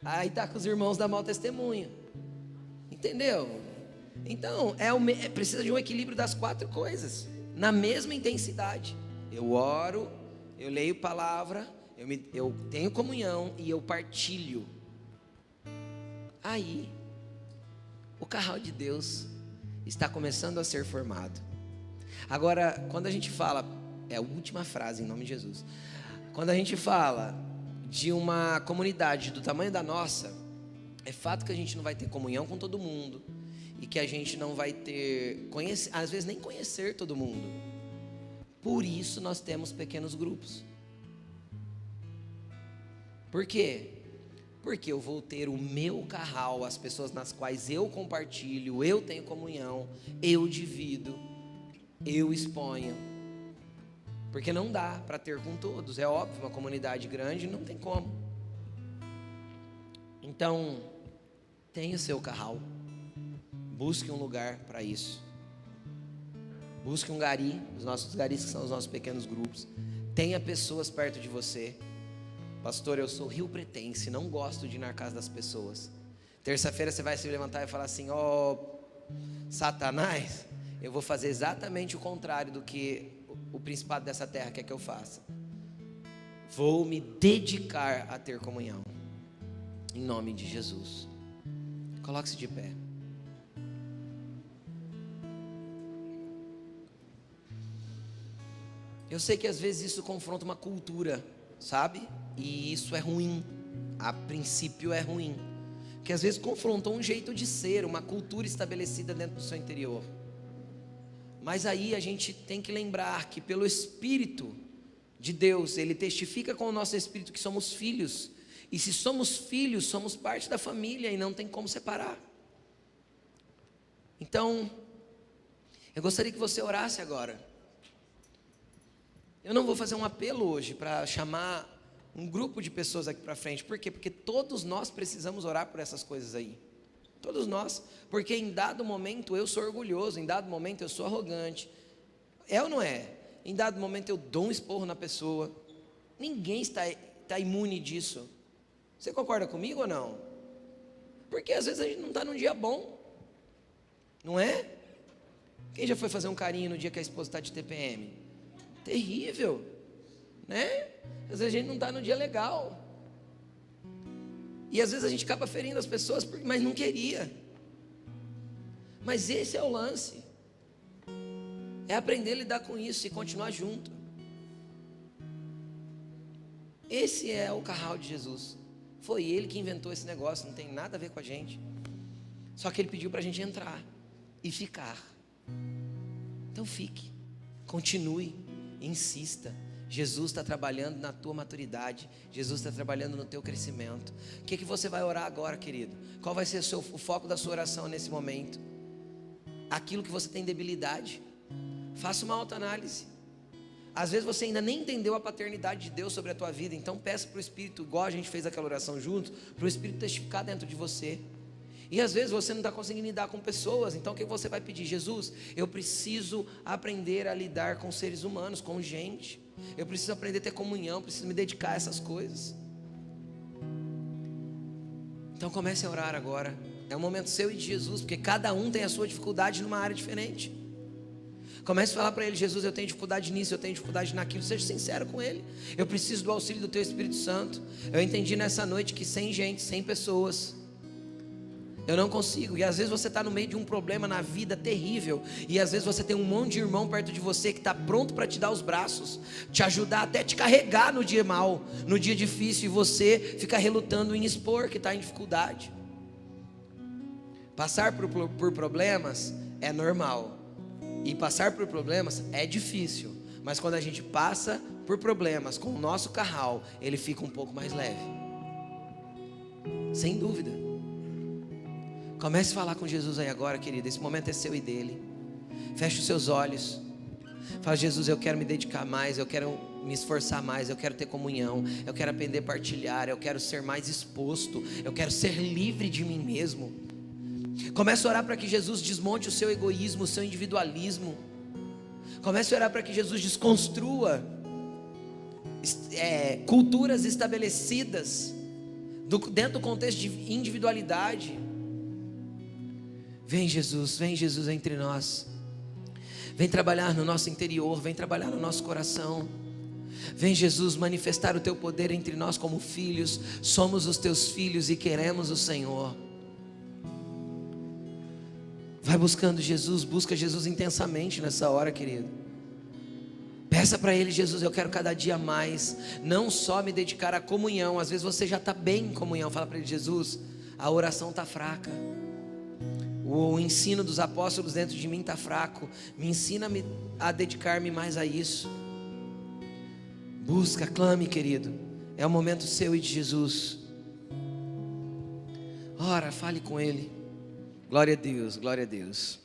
Aí está com os irmãos da mau testemunho. Entendeu? Então, precisa de um equilíbrio das 4 coisas, na mesma intensidade. Eu oro, eu leio palavra, eu tenho comunhão e eu partilho. Aí, o carral de Deus está começando a ser formado. Agora, quando a gente fala, é a última frase em nome de Jesus. Quando a gente fala de uma comunidade do tamanho da nossa, é fato que a gente não vai ter comunhão com todo mundo e que a gente não vai ter, às vezes nem conhecer todo mundo. Por isso nós temos pequenos grupos. Por quê? Porque eu vou ter o meu carral, as pessoas nas quais eu compartilho, eu tenho comunhão, eu divido, eu exponho. Porque não dá para ter com todos, é óbvio, uma comunidade grande não tem como. Então, tenha o seu carral, busque um lugar para isso. Busque um gari, os nossos garis que são os nossos pequenos grupos. Tenha pessoas perto de você. Pastor, eu sou Rio Pretense, não gosto de ir na casa das pessoas. Terça-feira você vai se levantar e falar assim: ó, Satanás, eu vou fazer exatamente o contrário do que o principado dessa terra quer que eu faça. Vou me dedicar a ter comunhão, em nome de Jesus. Coloque-se de pé. Eu sei que às vezes isso confronta uma cultura, sabe? E isso é ruim, a princípio é ruim, que às vezes confrontou um jeito de ser, uma cultura estabelecida dentro do seu interior. Mas aí a gente tem que lembrar que pelo Espírito de Deus, Ele testifica com o nosso Espírito que somos filhos, e se somos filhos, somos parte da família e não tem como separar. Então, eu gostaria que você orasse agora. Eu não vou fazer um apelo hoje para chamar um grupo de pessoas aqui para frente. Por quê? Porque todos nós precisamos orar por essas coisas aí. Todos nós. Porque em dado momento eu sou orgulhoso, em dado momento eu sou arrogante. É ou não é? Em dado momento eu dou um esporro na pessoa. Ninguém está imune disso. Você concorda comigo ou não? Porque às vezes a gente não está num dia bom. Não é? Quem já foi fazer um carinho no dia que a esposa está de TPM? Terrível, né? Às vezes a gente não está no dia legal. E às vezes a gente acaba ferindo as pessoas, mas não queria. Mas esse é o lance. É aprender a lidar com isso e continuar junto. Esse é o carral de Jesus. Foi Ele que inventou esse negócio, não tem nada a ver com a gente. Só que Ele pediu para a gente entrar e ficar. Então fique, continue, insista. Jesus está trabalhando na tua maturidade. Jesus está trabalhando no teu crescimento. O que você vai orar agora, querido? Qual vai ser o foco da sua oração nesse momento? Aquilo que você tem debilidade. Faça uma autoanálise. Às vezes você ainda nem entendeu a paternidade de Deus sobre a tua vida. Então peça para o Espírito, igual a gente fez aquela oração junto, para o Espírito testificar dentro de você. E às vezes você não está conseguindo lidar com pessoas. Então o que você vai pedir? Jesus, eu preciso aprender a lidar com seres humanos, com gente. Eu preciso aprender a ter comunhão, preciso me dedicar a essas coisas. Então comece a orar agora. É um momento seu e de Jesus, porque cada um tem a sua dificuldade numa área diferente. Comece a falar para Ele: Jesus, eu tenho dificuldade nisso, eu tenho dificuldade naquilo. Seja sincero com Ele. Eu preciso do auxílio do Teu Espírito Santo. Eu entendi nessa noite que sem gente, sem pessoas, eu não consigo. E às vezes você está no meio de um problema na vida terrível. E às vezes você tem um monte de irmão perto de você que está pronto para te dar os braços, te ajudar, até te carregar no dia mau, no dia difícil. E você fica relutando em expor que está em dificuldade. Passar por problemas é normal. E passar por problemas é difícil. Mas quando a gente passa por problemas com o nosso carral, ele fica um pouco mais leve. Sem dúvida. Comece a falar com Jesus aí agora, querido. Esse momento é seu e dele. Feche os seus olhos. Fala: Jesus, eu quero me dedicar mais, eu quero me esforçar mais, eu quero ter comunhão, eu quero aprender a partilhar, eu quero ser mais exposto, eu quero ser livre de mim mesmo. Comece a orar para que Jesus desmonte o seu egoísmo, o seu individualismo. Comece a orar para que Jesus desconstrua culturas estabelecidas dentro do contexto de individualidade. Vem Jesus entre nós. Vem trabalhar no nosso interior, vem trabalhar no nosso coração. Vem Jesus manifestar o teu poder entre nós como filhos. Somos os teus filhos e queremos o Senhor. Vai buscando Jesus, busca Jesus intensamente nessa hora, querido. Peça para Ele: Jesus, eu quero cada dia mais, não só me dedicar à comunhão. Às vezes você já está bem em comunhão. Fala para Ele: Jesus, a oração está fraca, o ensino dos apóstolos dentro de mim está fraco. Me ensina a dedicar-me mais a isso. Busca, clame, querido. É o momento seu e de Jesus. Ora, fale com Ele. Glória a Deus, glória a Deus.